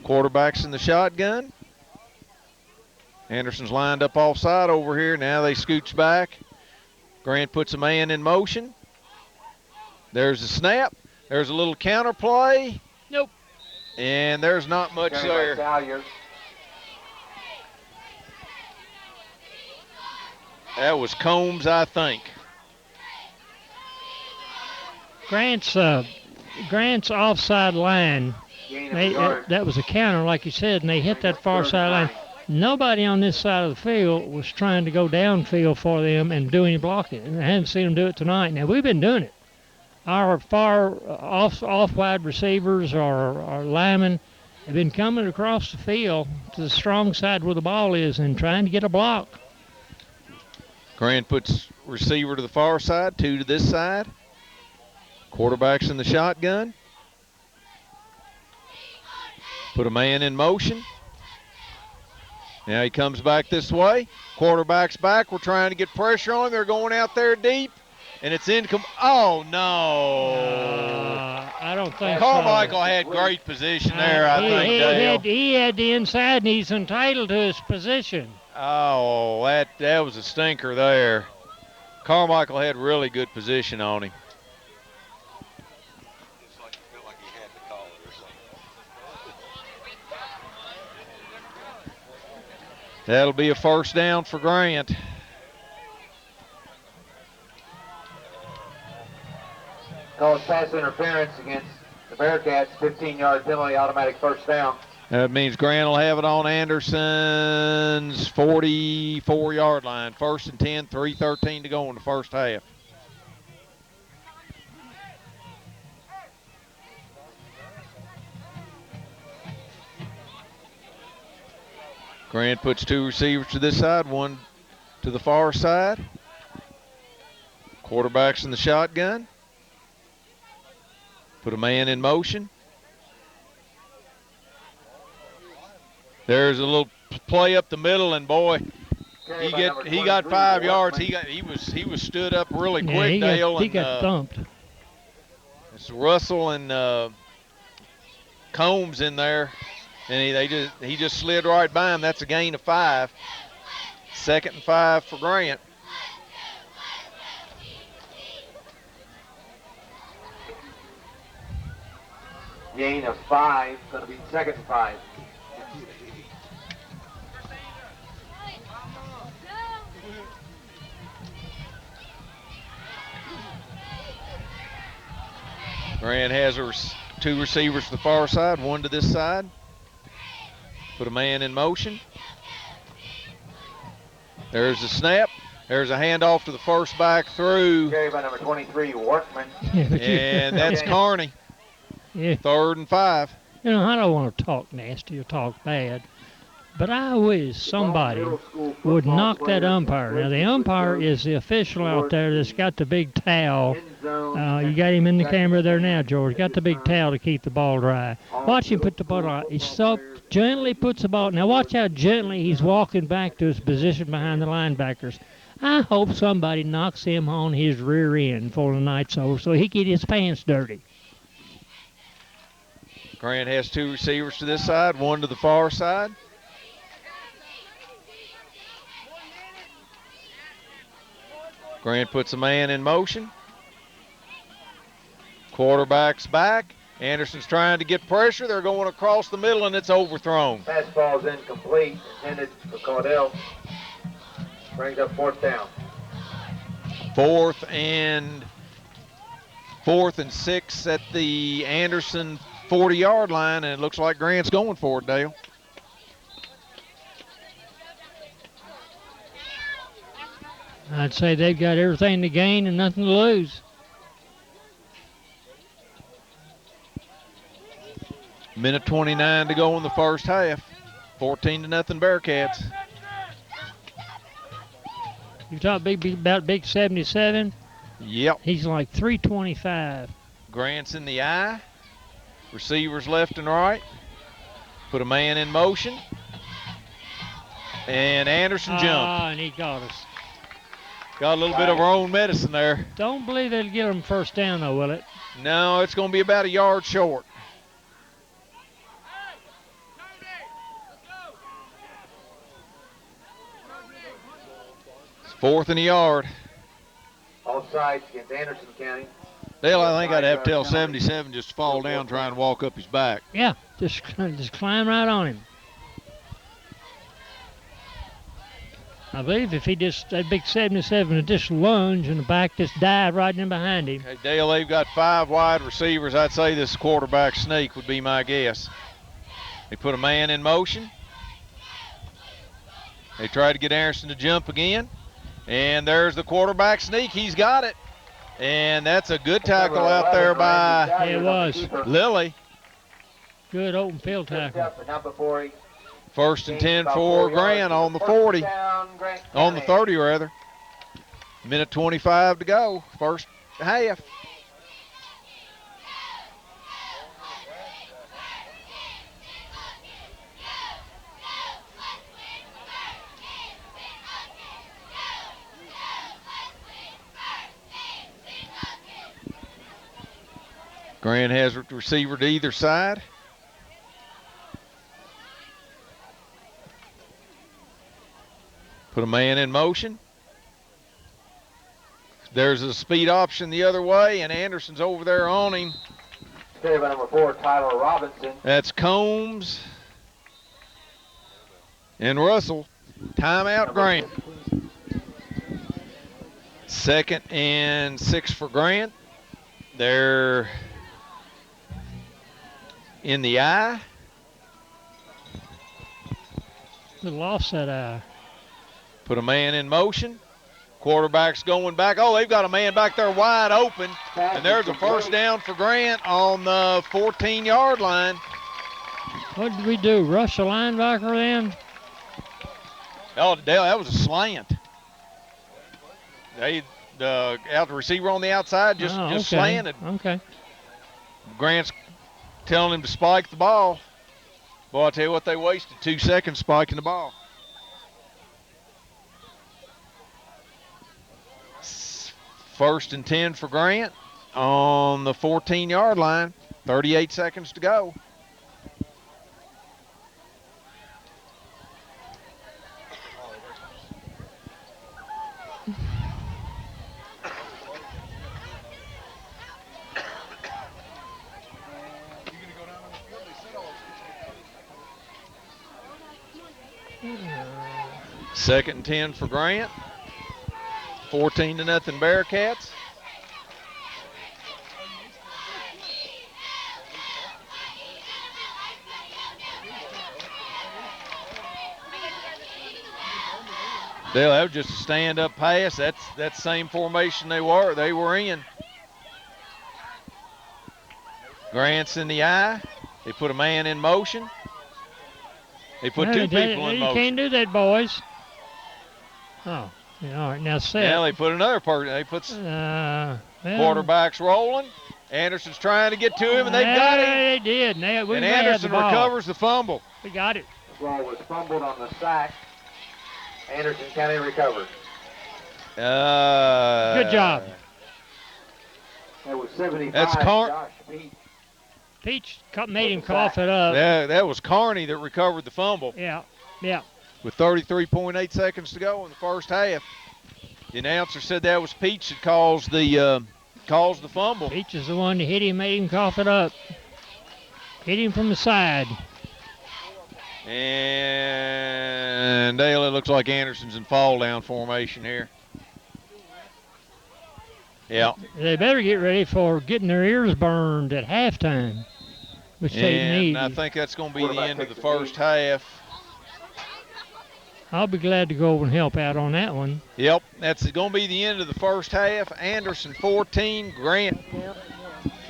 Quarterback's in the shotgun. Anderson's lined up offside over here. Now they scooch back. Grant puts a man in motion. There's a snap. There's a little counter play. Nope. And there's not much there. That was Combs, I think. Grant's offside line. That was a counter, like you said, and they hit that far side line. Nobody on this side of the field was trying to go downfield for them and do any blocking. And I haven't seen them do it tonight. Now, we've been doing it. Our far off-wide receivers or linemen have been coming across the field to the strong side where the ball is and trying to get a block. Grant puts receiver to the far side, 2 to this side. Quarterback's in the shotgun. Put a man in motion. Now he comes back this way. Quarterback's back. We're trying to get pressure on him. They're going out there deep. And it's oh, no. I don't think Carmichael so. had great position there, I think, Dale. He had the inside, and he's entitled to his position. Oh, that was a stinker there. Carmichael had really good position on him. That'll be a first down for Grant. Calls pass interference against the Bearcats, 15-yard penalty, automatic first down. That means Grant will have it on Anderson's 44-yard line. 1st and 10, 3:13 to go in the first half. Grant puts 2 receivers to this side, 1 to the far side. Quarterback's in the shotgun. Put a man in motion. There's a little play up the middle, and boy, he got 5 yards. He was stood up really quick, Dale. He got thumped. It's Russell and Combs in there, and he just slid right by him. That's a gain of 5. 2nd and 5 for Grant. Gain of 5, going to be 2nd and 5. Grant has 2 receivers to the far side, 1 to this side. Put a man in motion. There's the snap. There's a handoff to the first back through. Carry by number 23, Workman. And that's Carney. Yeah. 3rd and 5. You know, I don't want to talk nasty or talk bad, but I wish somebody would knock that umpire. Now, the umpire is the official out there that's got the big towel. You got him in the camera there now, George. Got the big towel to keep the ball dry. Watch him put the ball on. He so gently puts the ball. Now, watch how gently he's walking back to his position behind the linebackers. I hope somebody knocks him on his rear end before the night's over so he can get his pants dirty. Grant has 2 receivers to this side, 1 to the far side. Grant puts a man in motion. Quarterback's back. Anderson's trying to get pressure. They're going across the middle, and it's overthrown. Pass ball's incomplete, intended for Caudell. Brings up 4th down. 4th and 6 at the Anderson 40-yard line, and it looks like Grant's going for it, Dale. I'd say they've got everything to gain and nothing to lose. Minute 29 to go in the first half. 14-0 Bearcats. You talk about Big 77? Yep. He's like 325. Grant's in the eye. Receivers left and right. Put a man in motion. And Anderson jumped. And he got us. Got a little bit of our own medicine there. Don't believe they'll get him first down, though, will it? No, it's going to be about a yard short. It's 4th and a yard. All sides against Anderson County. Dale, I think I'd have to tell 77 just to fall down, try and walk up his back. Yeah, just climb right on him. I believe if that big 77 would just lunge and the back just dive right in behind him. Hey, Dale, they've got 5 wide receivers. I'd say this quarterback sneak would be my guess. They put a man in motion. They tried to get Anderson to jump again. And there's the quarterback sneak. He's got it. And that's a good tackle out there by it was Lilly. Good open field tackle. 1st and 10 for Grant on the 40. On the 30, rather. Minute 25 to go. First half. Grant has a receiver to either side. Put a man in motion. There's a speed option the other way, and Anderson's over there on him. Okay, by number 4, Tyler Robinson. That's Combs and Russell. Timeout, Grant. 2nd and 6 for Grant. They're in the eye. Little offset eye. Put a man in motion. Quarterback's going back. Oh, they've got a man back there wide open. And there's a first down for Grant on the 14-yard line. What did we do? Rush the linebacker then? Oh, Dale, that was a slant. They out the receiver on the outside just slanted. Okay. Grant's telling him to spike the ball. Boy, I tell you what, they wasted 2 seconds spiking the ball. First and 10 for Grant on the 14-yard line. 38 seconds to go. Second and 10 for Grant. 14-0 Bearcats. Dale, that was just a stand-up pass. That's that same formation they were in. Grant's in the eye. They put a man in motion. They put two people in motion. You can't do that, boys. Oh, yeah, all right, now set. Now they put another person. They put quarterbacks rolling. Anderson's trying to get to him, and they've got him. They did. And Anderson recovers the fumble. We got it. The ball was fumbled on the sack. Anderson County recovered. Good job. That was 75. That's Josh Peach made him cough it up. That was Carney that recovered the fumble. Yeah. With 33.8 seconds to go in the first half. The announcer said that was Peach that caused the fumble. Peach is the one that hit him, made him cough it up. Hit him from the side. And Dale, it looks like Anderson's in fall down formation here. Yeah. They better get ready for getting their ears burned at halftime, which they need. And I think that's going to be the end of the first half. I'll be glad to go over and help out on that one. Yep, that's going to be the end of the first half. Anderson 14, Grant.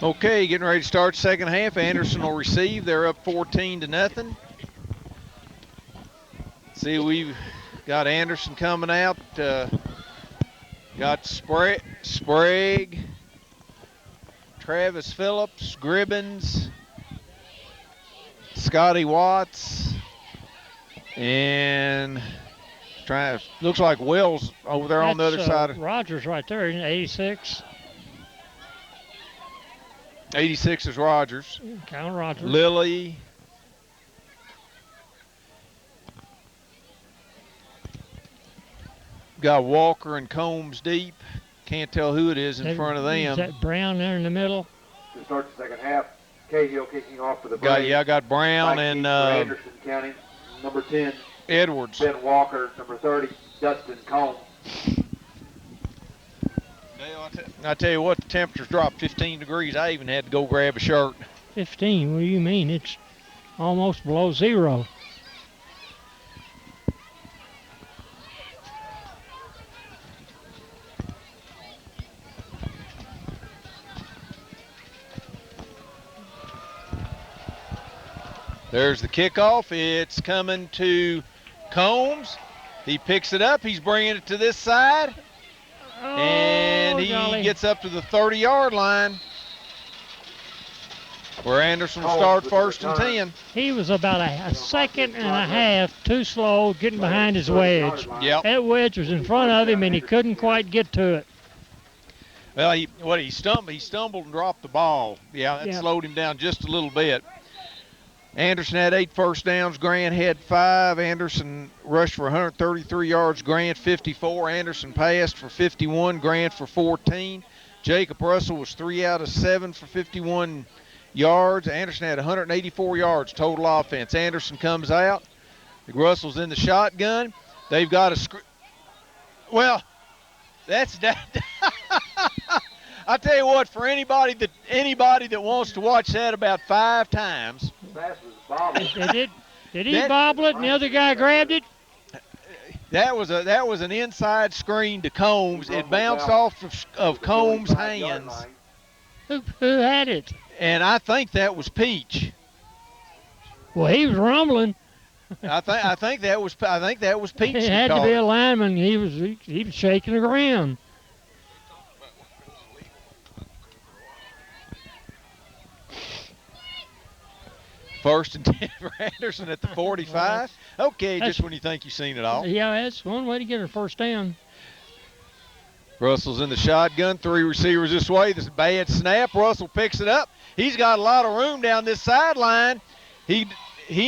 Okay, getting ready to start second half. Anderson will receive. They're up 14-0. See, we've got Anderson coming out. Got Sprague, Travis Phillips, Gribbins, Scotty Watts, and Looks like Wells over there on the other side. Rogers right there, isn't it? 86. 86 is Rogers. Kyle Rogers. Lilly. Got Walker and Combs deep. Can't tell who it is in front of them. Is that Brown there in the middle? To start the second half, Cahill kicking off for the Braves. I got Brown and Anderson County, number 10. Edwards. Ben Walker, number 30. Dustin Combs. I tell you what, the temperatures dropped 15 degrees. I even had to go grab a shirt. 15? What do you mean? It's almost below zero. There's the kickoff. It's coming to Combs. He picks it up. He's bringing it to this side. Oh, and he gets up to the 30-yard line where Anderson will start first and 10. He was about a second and a half too slow getting behind his wedge. Yep. That wedge was in front of him, and he couldn't quite get to it. Well, he stumbled and dropped the ball. Yeah, that slowed him down just a little bit. Anderson had 8 first downs. Grant had 5. Anderson rushed for 133 yards. Grant 54. Anderson passed for 51. Grant for 14. Jacob Russell was 3 out of 7 for 51 yards. Anderson had 184 yards total offense. Anderson comes out. Russell's in the shotgun. They've got a well, that's that. I tell you what, for anybody that wants to watch that about 5 times. Did he bobble it and the other guy grabbed it? That was an inside screen to Combs. It bounced off of Combs' hands. Who had it? And I think that was Peach. Well, he was rumbling. I think that was Peach. It had to be a lineman. He was shaking the ground. First and 10 for Anderson at the 45. Okay, just when you think you've seen it all. Yeah, that's one way to get a first down. Russell's in the shotgun. 3 receivers this way. This is a bad snap. Russell picks it up. He's got a lot of room down this sideline. He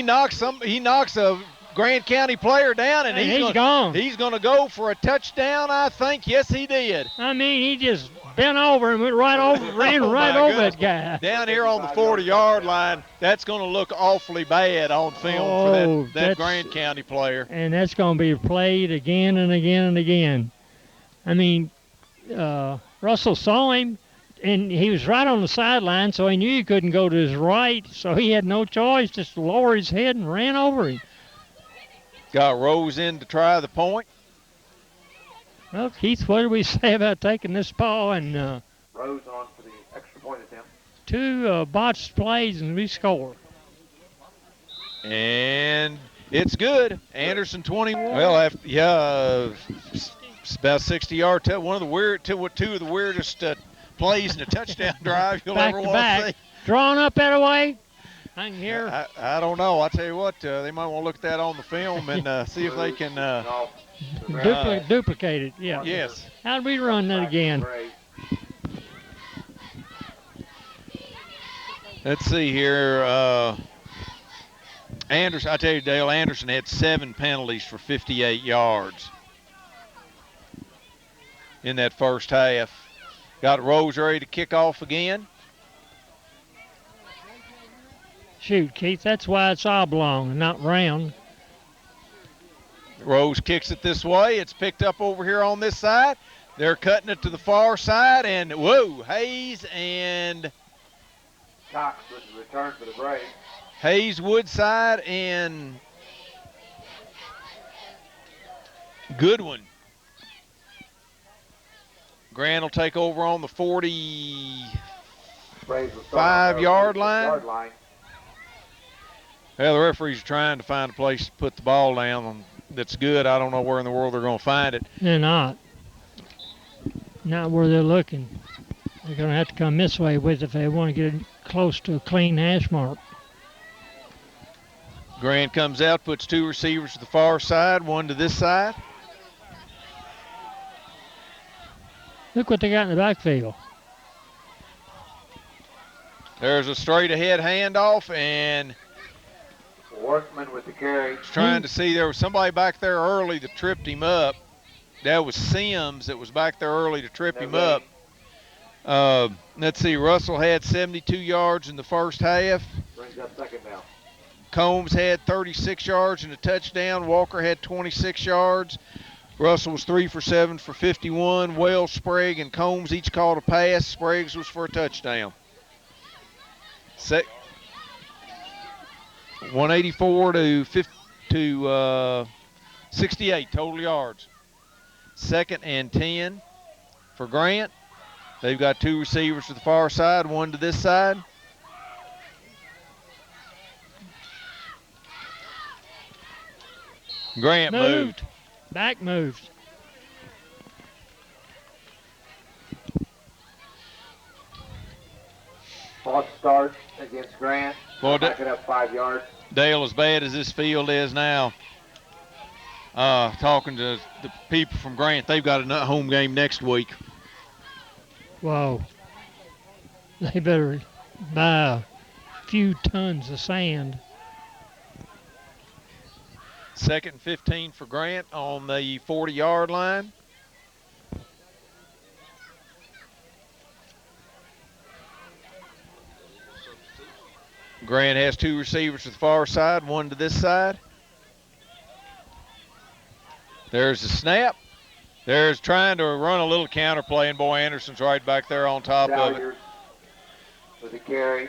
knocks a Grant County player down, and he's gone. He's going to go for a touchdown, I think. Yes, he did. I mean, he just bent over and went right over, ran right over that guy. Down here on the 40-yard line, that's going to look awfully bad on film for that Grant County player. And that's going to be played again and again and again. I mean, Russell saw him, and he was right on the sideline, so he knew he couldn't go to his right, so he had no choice, just to lower his head and ran over him. Got Rose in to try the point. Well, Keith, what did we say about taking this ball and Rose on for the extra point attempt. 2 botched plays and we score. And it's good. Anderson 21. Well, about 60-yard. One of the two of the weirdest plays in a touchdown drive you'll ever want to see. Drawn up that way. I can hear. I don't know. I tell you what, they might want to look at that on the film and see if they can duplicate it. Yeah. Yes. How'd we run that again? Let's see here. Anderson, I tell you, Dale Anderson had 7 penalties for 58 yards in that first half. Got Rose ready to kick off again. Shoot, Keith, that's why it's oblong and not round. Rose kicks it this way. It's picked up over here on this side. They're cutting it to the far side, and whoa, Hayes and Cox with the return for the Braves. Hayes, Woodside, and Goodwin. Grant will take over on the 45-yard line. Well, the referees are trying to find a place to put the ball down that's good. I don't know where in the world they're going to find it. They're not. Not where they're looking. They're going to have to come this way with it if they want to get close to a clean hash mark. Grant comes out, puts two receivers to the far side, one to this side. Look what they got in the backfield. There's a straight ahead handoff, and Workman with the carry. Trying to see, there was somebody back there early that tripped him up. That was Sims that was back there early to trip him up. Let's see, Russell had 72 yards in the first half. Brings up second down. Combs had 36 yards and a touchdown. Walker had 26 yards. Russell was 3 for 7 for 51. Wells, Sprague, and Combs each caught a pass. Sprague's was for a touchdown. 184 to 68 total yards. 2nd and 10 for Grant. They've got two receivers to the far side, one to this side. Grant moved. Back moved. False start against Grant. Well, back it up 5 yards. Dale, as bad as this field is now, talking to the people from Grant, they've got a home game next week. Whoa. They better buy a few tons of sand. 2nd and 15 for Grant on the 40-yard line. Grant has two receivers to the far side, one to this side. There's the snap. There's trying to run a little counterplay, and boy, Anderson's right back there on top of it. With the carry.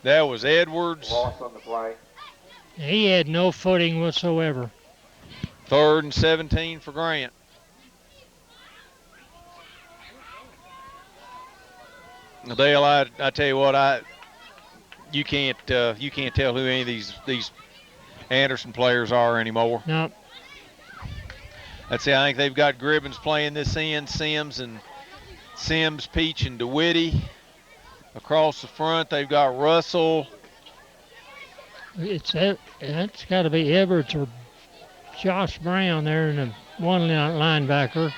That was Edwards. Loss on the play. He had no footing whatsoever. 3rd and 17 for Grant. Dale, I tell you what, you can't tell who any of these Anderson players are anymore. No. I think they've got Gribbins playing this end, Sims, Peach, and DeWitty. Across the front, they've got Russell. That's got to be Edwards or Josh Brown there in the one linebacker,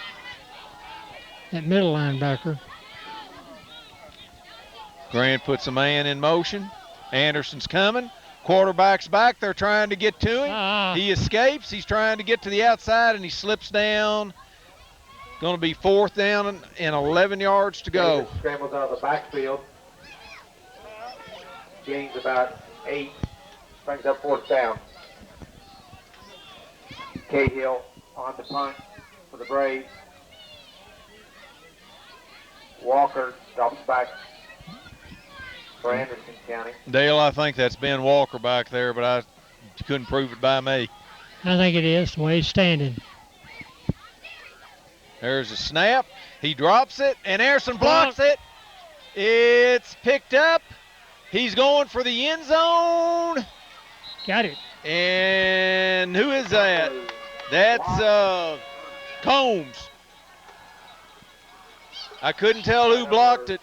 that middle linebacker. Grant puts a man in motion. Anderson's coming. Quarterback's back. They're trying to get to him. He escapes. He's trying to get to the outside, and he slips down. Going to be 4th down and 11 yards to go. David scrambles out of the backfield. Gains about 8. Brings up 4th down. Cahill on the punt for the Braves. Walker drops back for Anderson County. Dale, I think that's Ben Walker back there, but I couldn't prove it by me. I think it is, the way he's standing. There's a snap. He drops it, and Anderson blocks it. It's picked up. He's going for the end zone. Got it. And who is that? That's Combs. I couldn't tell who blocked it.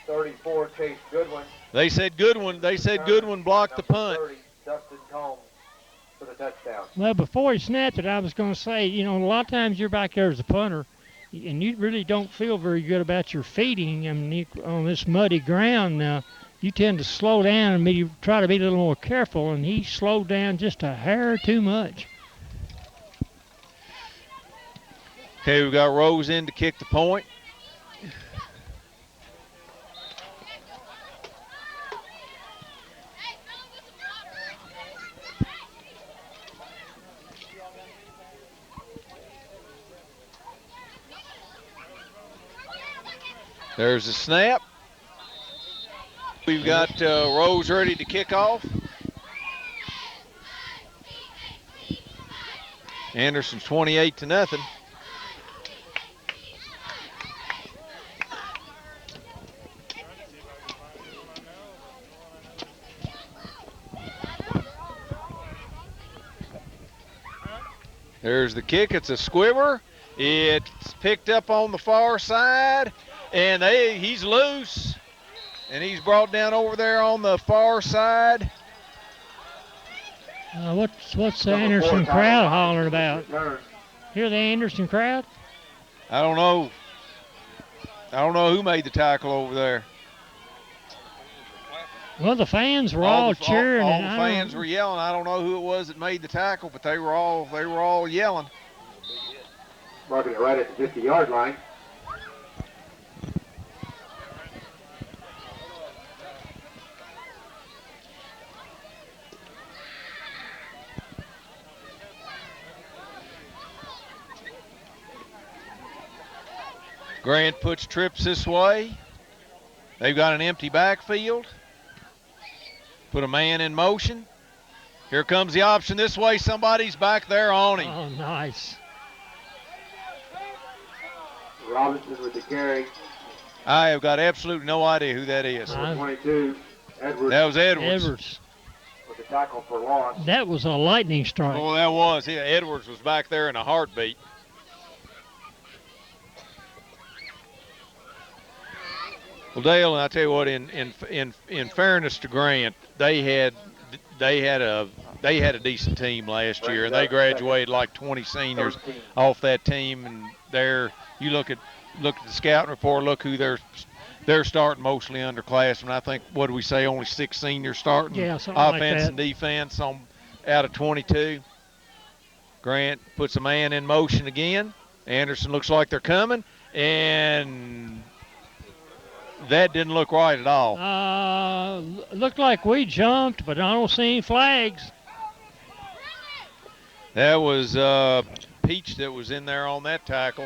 34, Chase Goodwin. They said Goodwin. They said Goodwin blocked the punt. 30, Dustin Combs for the touchdown. Well, before he snapped it, I was going to say, a lot of times you're back there as a punter, and you really don't feel very good about your feeding. I mean, on this muddy ground now, you tend to slow down and try to be a little more careful, and he slowed down just a hair too much. Okay, we've got Rose in to kick the point. There's a snap. We've got Rose ready to kick off. Anderson's 28-0. There's the kick. It's a squiver. It's picked up on the far side, and he's loose, and he's brought down over there on the far side. What's the Anderson crowd hollering about? Hear the Anderson crowd? I don't know. I don't know who made the tackle over there. Well, the fans were all cheering. All the fans were yelling. I don't know who it was that made the tackle, but they were all yelling. Marking it right at the 50-yard line. Grant puts trips this way. They've got an empty backfield. Put a man in motion. Here comes the option this way. Somebody's back there on him. Oh, nice. Robinson with the carry. I have got absolutely no idea who that is. 22, Edwards. That was Edwards. With the tackle for loss. That was a lightning strike. Oh, that was. Yeah, Edwards was back there in a heartbeat. Well, Dale, and I tell you what, in fairness to Grant, they had a decent team last year, and they graduated like 20 seniors off that team. And you look at the scouting report, look who they're starting, mostly underclassmen. I think, what do we say, only 6 seniors starting offense like and defense out of 22. Grant puts a man in motion again. Anderson looks like they're coming, and that didn't look right at all. Looked like we jumped, but I don't see any flags. That was Peach that was in there on that tackle.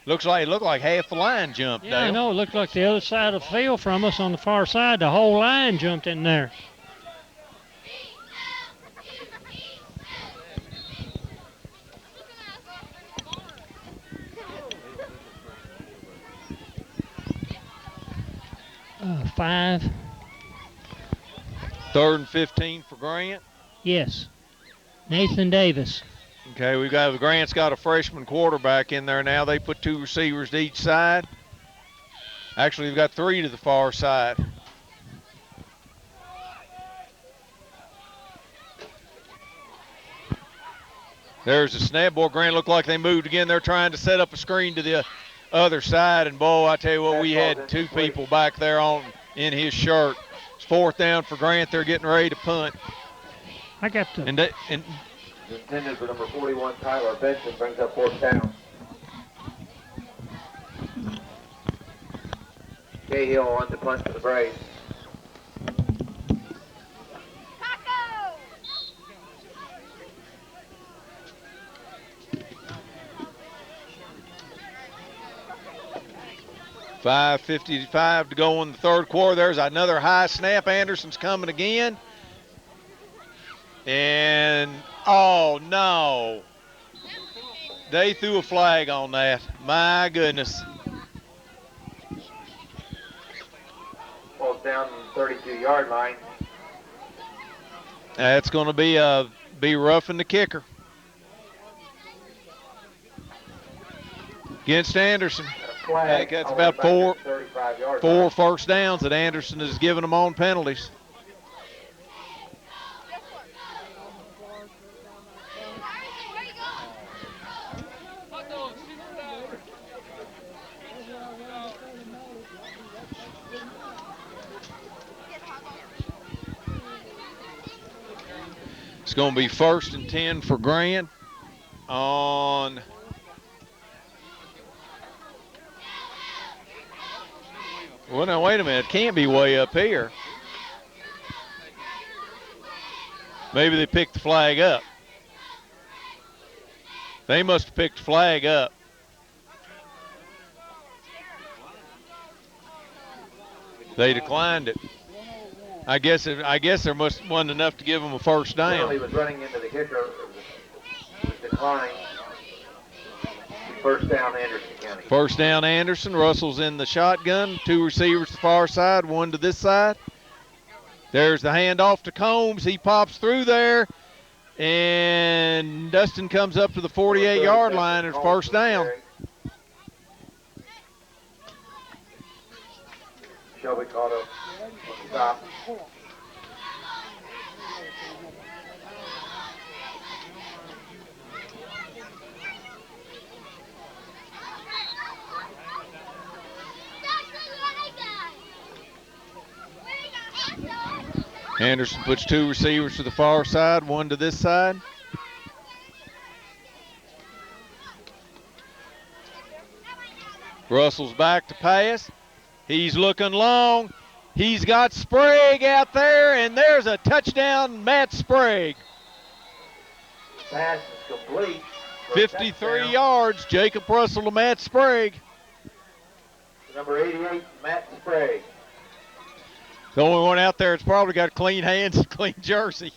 It looked like half the line jumped. Yeah, Dale. I know. It looked like the other side of the field from us on the far side. The whole line jumped in there. Five. 3rd and 15 for Grant. Yes. Nathan Davis. Okay, Grant's got a freshman quarterback in there now. They put 2 receivers to each side. Actually, they've got 3 to the far side. There's the snap. Boy, Grant looked like they moved again. They're trying to set up a screen to the other side, and boy, I tell you what, we had 2 people back there in his shirt. It's 4th down for Grant. They're getting ready to punt. I got to. Intended for number 41, Tyler Benson, brings up 4th down. Cahill on the punt for the Braves. .5:55 to go in the 3rd quarter. There's another high snap. Anderson's coming again. And, oh, no. They threw a flag on that. My goodness. 4th down on the 32-yard line. That's going to be roughing the kicker. Against Anderson. I think that's about 4 first downs that Anderson has given them on penalties. It's going to be 1st and 10 for Grant on well, now, wait a minute. It can't be way up here. Maybe they picked the flag up. They must have picked the flag up. They declined it. I guess there wasn't enough to give them a first down. Well, he was running into the kicker. It was declined. First down, Anderson County. First down, Anderson. Russell's in the shotgun. 2 receivers to the far side, 1 to this side. There's the handoff to Combs. He pops through there, and Dustin comes up to the 48-yard line and first down. Shelby caught up on the stop. Anderson puts two receivers to the far side, one to this side. Russell's back to pass. He's looking long. He's got Sprague out there, and there's a touchdown, Matt Sprague. Pass is complete. 53 yards, Jacob Russell to Matt Sprague. Number 88, Matt Sprague. The only one out there that's probably got clean hands and clean jersey.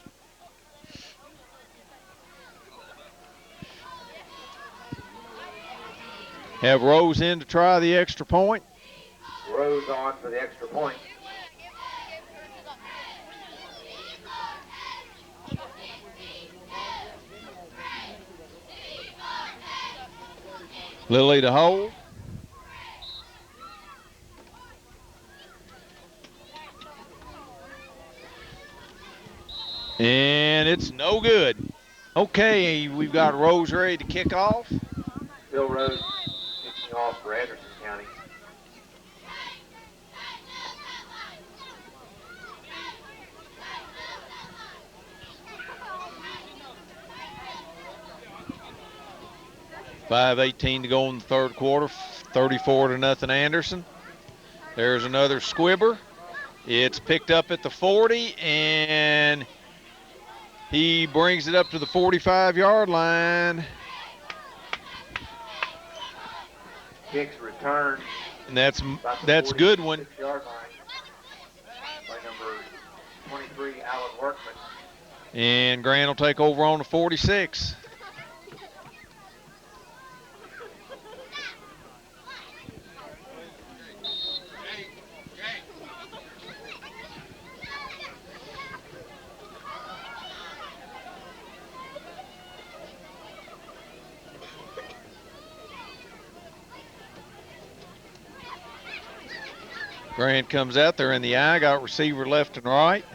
Have Rose in to try the extra point. Rose on for the extra point. Lilly to hold. And it's no good. Okay, we've got Rose ready to kick off. Bill Rose kicking off for Anderson County. .5:18 to go in the third quarter. 34-0 Anderson. There's another squibber. It's picked up at the 40, and he brings it up to the 45-yard line. Kicks return. And that's a good one. 46-yard line by number 23, Alan Workman. And Grant will take over on the 46. Grant comes out there in the eye, got receiver left and right.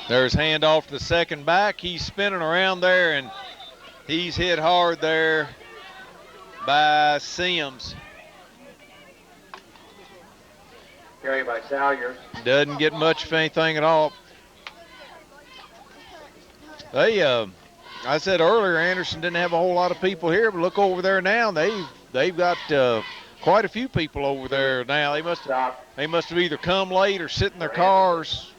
There's handoff to the second back. He's spinning around there, and he's hit hard there by Sims. Carry by Salyers. Doesn't get much of anything at all. I said earlier Anderson didn't have a whole lot of people here, but look over there now. They've got quite a few people over there now. They must have either come late or sit in their cars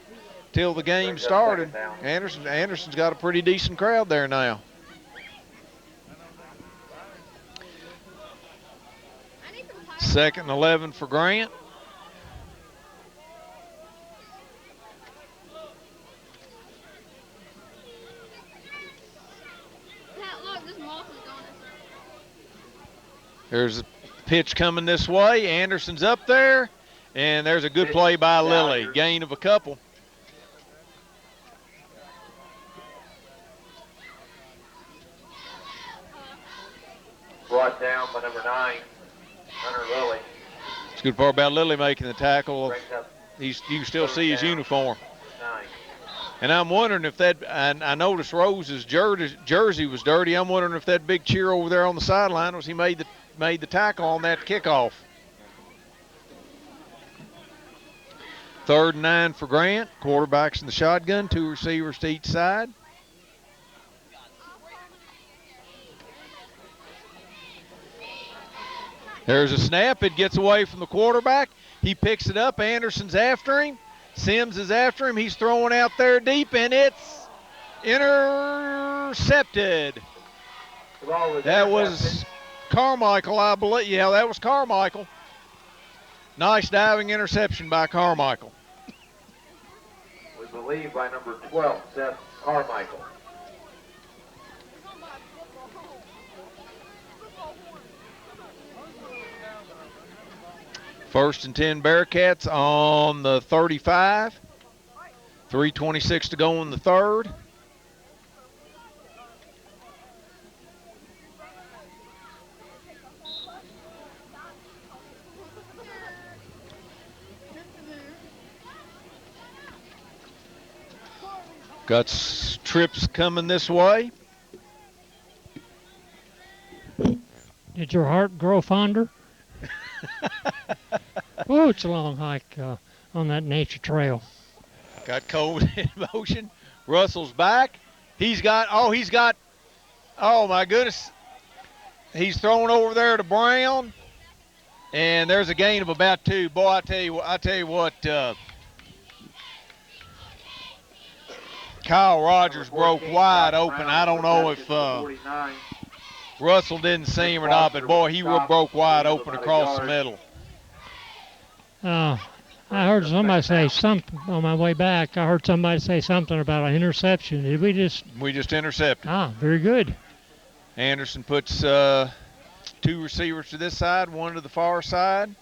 till the game started. Anderson's got a pretty decent crowd there now. Second and 11 for Grant. There's a pitch coming this way. Anderson's up there, and there's a good play by Lilly. Gain of a couple. Brought down by number 9, Hunter Lilly. It's a good part about Lilly making the tackle. You can still see his uniform. 9. And I'm wondering if that, I noticed Rose's jersey was dirty. I'm wondering if that big cheer over there on the sideline was he made the tackle on that kickoff. 3rd and 9 for Grant. Quarterback's in the shotgun, 2 receivers to each side. There's a snap. It gets away from the quarterback. He picks it up. Anderson's after him. Sims is after him. He's throwing out there deep, and it's intercepted. That was Carmichael, I believe. Yeah, that was Carmichael. Nice diving interception by Carmichael. We believe by number 12, Seth Carmichael. First and 10 Bearcats on the 35. 3:26 to go in the third. Got trips coming this way. Did your heart grow fonder? Oh, it's a long hike on that nature trail. Got Combs in motion. Russell's back. He's got, oh my goodness. He's thrown over there to Brown. And there's a gain of about 2. Boy, I tell you what, Kyle Rogers broke wide open. I don't know if Russell didn't see him or not, but boy, he broke wide open across the middle. I heard somebody say something on my way back. I heard somebody say something about an interception. Did we just? We just intercepted. Ah, very good. Anderson puts 2 receivers to this side, 1 to the far side.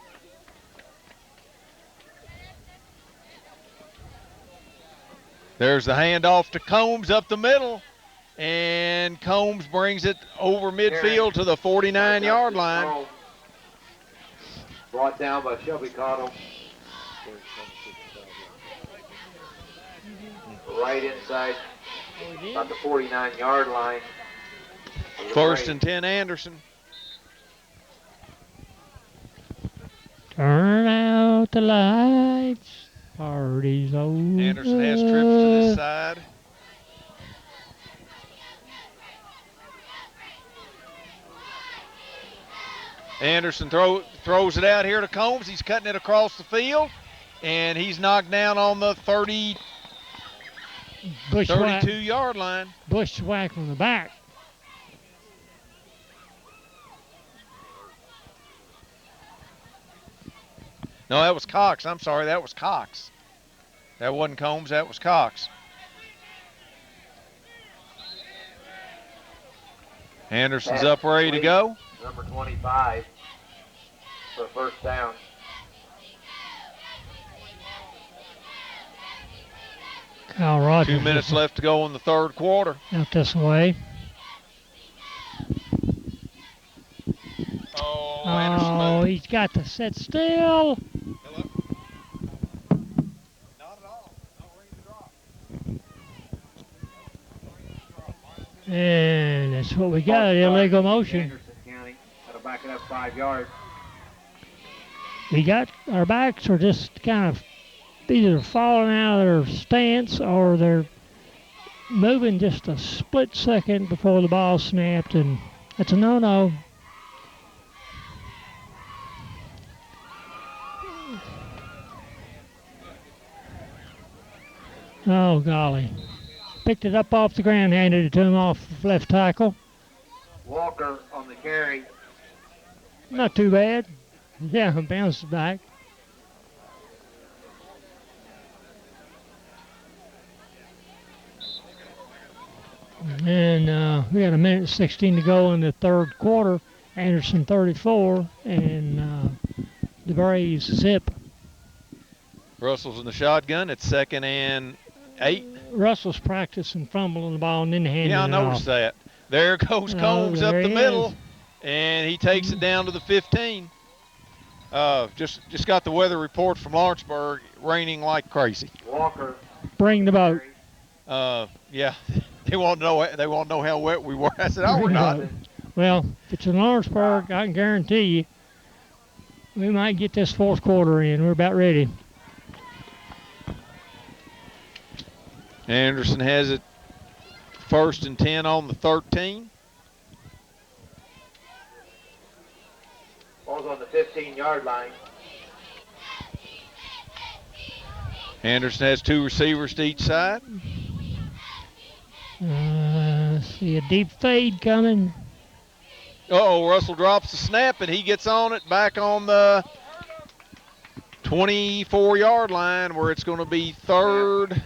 There's the handoff to Combs up the middle, and Combs brings it over midfield to the 49-yard line. Brought down by Shelby Cottle. Right inside, about the 49-yard line. First and 10, Anderson. Turn out the lights. Party's over. Anderson has trips to this side. Anderson throws it out here to Combs. He's cutting it across the field, and he's knocked down on the 32-yard line. Bushwhack on the back. No, that was Cox. I'm sorry, that was Cox. That wasn't Combs, that was Cox. Anderson's up ready to go. Number 25 for first down. Kyle Rogers. 2 minutes left to go in the third quarter. Out this way. Oh, he's got to sit still. Hello? Not at all. No ring to drop. And that's what we got, illegal motion. Anderson County, that'll back it up 5 yards. We got our backs are just kind of either falling out of their stance or they're moving just a split second before the ball snapped, and that's a no-no. Oh, golly. Picked it up off the ground, handed it to him off left tackle. Walker on the carry. Not too bad. Yeah, bounced back. And we got 1:16 to go in the third quarter. Anderson 34, and the Braves zip. Russell's in the shotgun. It's 2nd and 8. Russell's practicing fumbling the ball and then handing it off. Yeah, I noticed that. There goes Combs up the middle, and he takes it down to the 15. Just got the weather report from Lawrenceburg, raining like crazy. Walker. Bring the boat. Yeah, they won't know how wet we were. I said, oh, we're not. Well, if it's in Lawrenceburg, I can guarantee you we might get this fourth quarter in. We're about ready. Anderson has it 1st and 10 on the 13. Ball's on the 15-yard line. Anderson has 2 receivers to each side. See a deep fade coming. Uh-oh, Russell drops the snap, and he gets on it back on the 24-yard line where it's going to be third.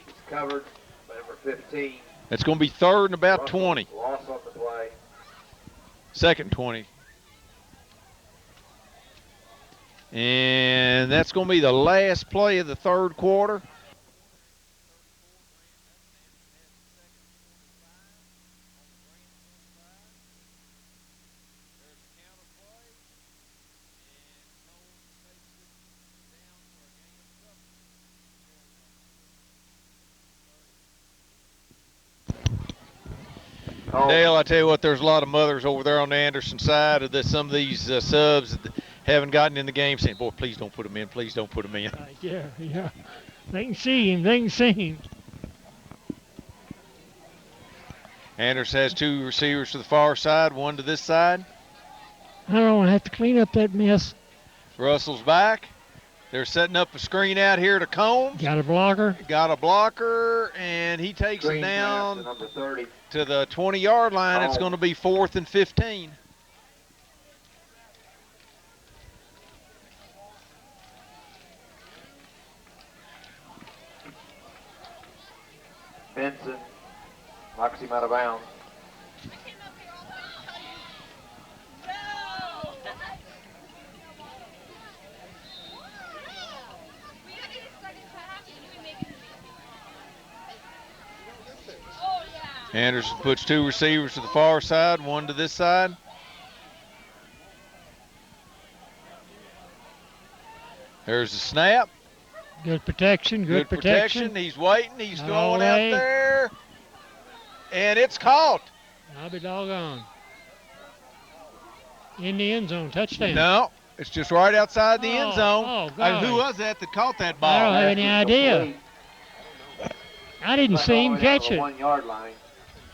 It's covered by number 15. It's going to be third and about Russell 20. Loss on the play. 2nd 20. And that's going to be the last play of the third quarter. called. Dale, I tell you what, there's a lot of mothers over there on the Anderson side of some of these subs that haven't gotten in the game saying, boy, please don't put them in. Please don't put them in. Yeah. They can see him. They can see him. Anderson has 2 receivers to the far side, 1 to this side. I don't want to have to clean up that mess. Russell's back. They're setting up a screen out here to Combs. Got a blocker. Got a blocker, and he takes Screen it down pass to number 30. to the 20-yard line. It's going to be 4th and 15. Benson knocks him out of bounds. Anderson puts 2 receivers to the far side, 1 to this side. There's the snap. Good protection. Good protection. He's waiting. He's Not throwing all out day. there. And it's caught. I'll be doggone. In the end zone. Touchdown. No, it's just right outside the end zone. Oh, God. Who was that caught that I ball? don't have any idea. I didn't see him catch it. 1 yard line.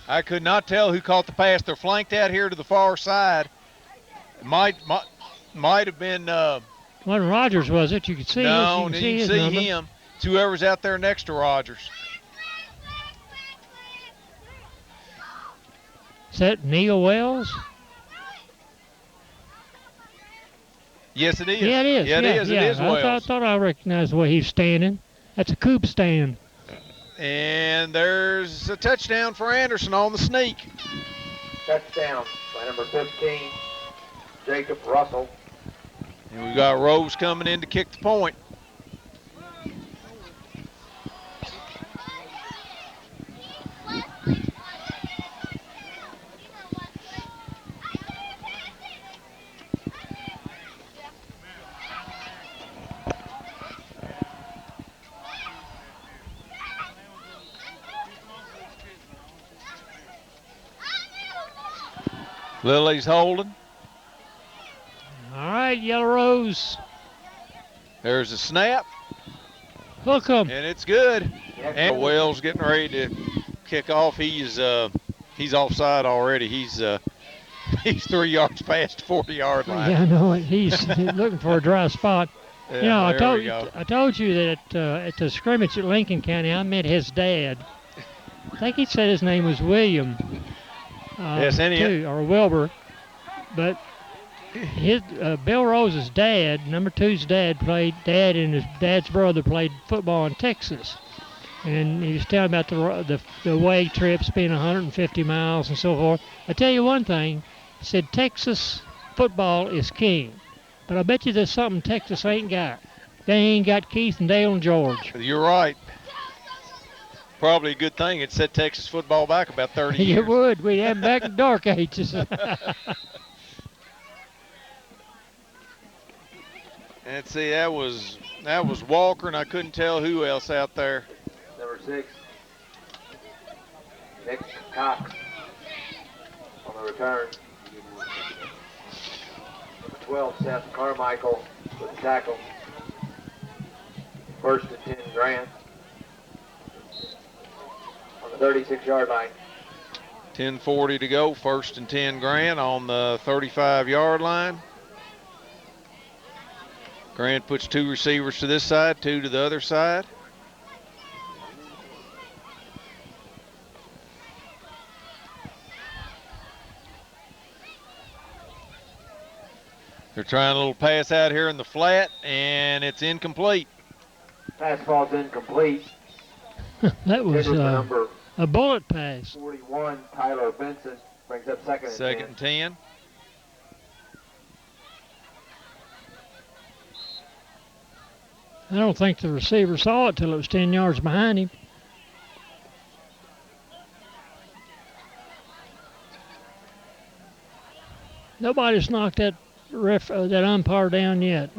I could not tell who caught the pass. They're flanked out here to the far side. Might have been. Wasn't Rogers, was it? You could see No, it. you You can can see see his him. It's whoever's out there next to Rogers. Is that Neil Wells? Yes, it is. Yeah, it is. Yeah, it is. It is I Wells. thought I recognized the way he's standing. That's a Coop stand. And there's a touchdown for Anderson on the sneak. Touchdown by number 15, Jacob Russell. And we've got Rose coming in to kick the point. Lily's holding. All right, Yellow Rose. There's a snap, Hook 'em. and it's good. And Wells getting ready to kick off. He's offside already. He's 3 yards past the 40-yard line. Yeah, I know it. He's looking for a dry spot. Yeah, You know, there I told you that at the scrimmage at Lincoln County, I met his dad. I think he said his name was William. Yes, too, or Wilbur. But his Bill Rose's dad, number 2's dad, and his dad's brother played football in Texas. And he was telling about the away trips being 150 miles and so forth. I tell you one thing, he said Texas football is king. But I bet you there's something Texas ain't got. They ain't got Keith and Dale and George. You're right. Probably a good thing it set Texas football back about 30 years. It would. We'd have them back in the dark ages. And see, that was Walker, and I couldn't tell who else out there. Number 6, Nick Cox on the return. Number 12, Seth Carmichael with the tackle. 1st and 10 Grant on the 36-yard line. 10:40 to go, 1st and 10 Grant on the 35-yard line. Grant puts 2 receivers to this side, 2 to the other side. They're trying a little pass out here in the flat, and it's incomplete. Pass ball's incomplete. That was Number a bullet pass. 41, Tyler Benson, brings up 2nd and 10. 2nd and 10. I don't think the receiver saw it till it was 10 yards behind him. Nobody's knocked that that umpire down yet.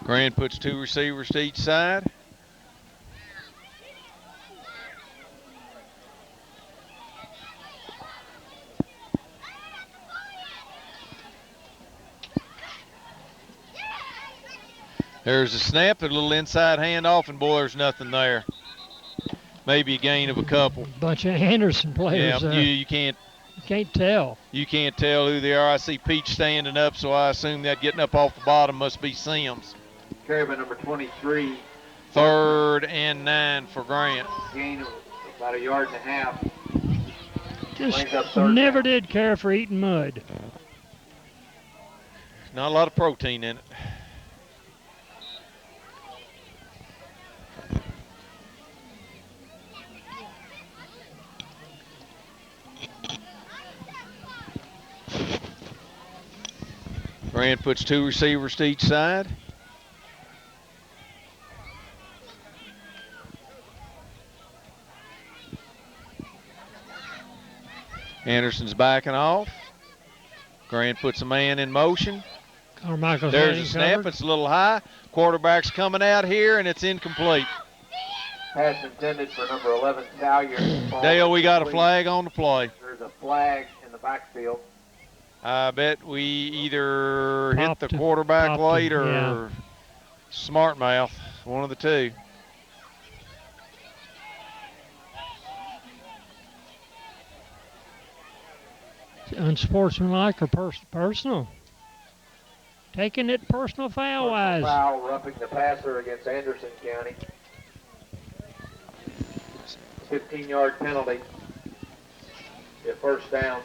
Grant puts 2 receivers to each side. There's a snap, a little inside handoff, and boy, there's nothing there. Maybe a gain of a couple. Bunch of Anderson players Yeah, there. you can't tell. You can't tell who they are. I see Peach standing up, so I assume that getting up off the bottom must be Sims. Carry by number 23. 3rd and 9 for Grant. Gain of about 1.5 yards. Just never did care for eating mud. Not a lot of protein in it. Grant puts 2 receivers to each side. Anderson's backing off. Grant puts a man in motion. Carmichael's There's a snap. covered. It's a little high. Quarterback's coming out here, and it's incomplete. Pass intended for number 11, Salyer. Dale, we got a flag on the play. There's a flag in the backfield. I bet we either hit the Popped quarterback him, late or yeah. smart mouth. One of the two. Unsportsmanlike or personal? Taking it personal foul-wise. Foul, roughing the passer against Anderson County. 15-yard penalty. Get first down.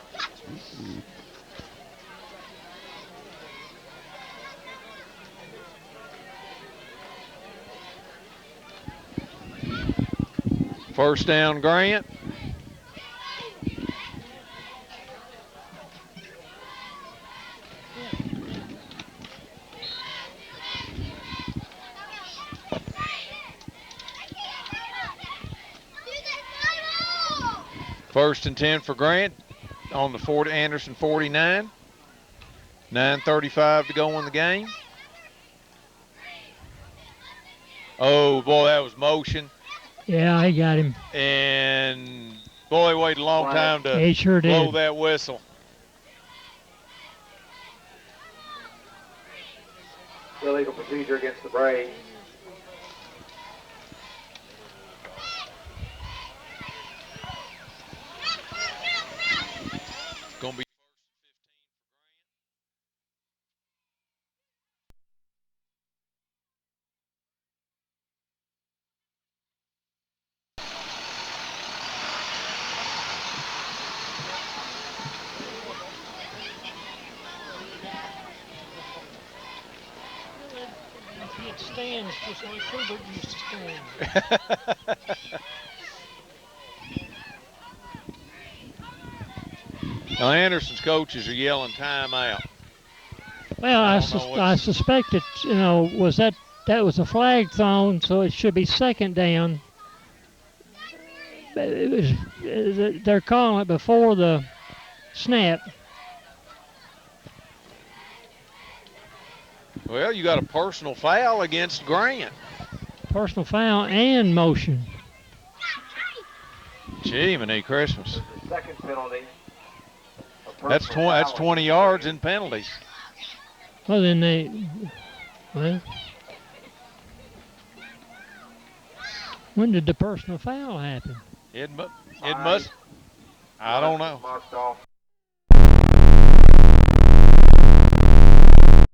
First down, Grant. First and 10 for Grant on the Anderson 49. 9:35 to go in the game. Oh, boy, that was motion. Yeah, he got him. And, boy, he waited a long time to He sure did. blow that whistle. Illegal procedure against the Braves. Going to be It stands just like Herbert used to stand. Now, Anderson's coaches are yelling timeout. Well, I suspect it, was that was a flag thrown, so it should be second down. It was, they're calling it before the snap. Well, you got a personal foul against Grant. Personal foul and motion. Gee, Minnie Christmas. The second penalty. That's 20 yards in penalties. Well, then when did the personal foul happen? It must. I don't know. Marked off.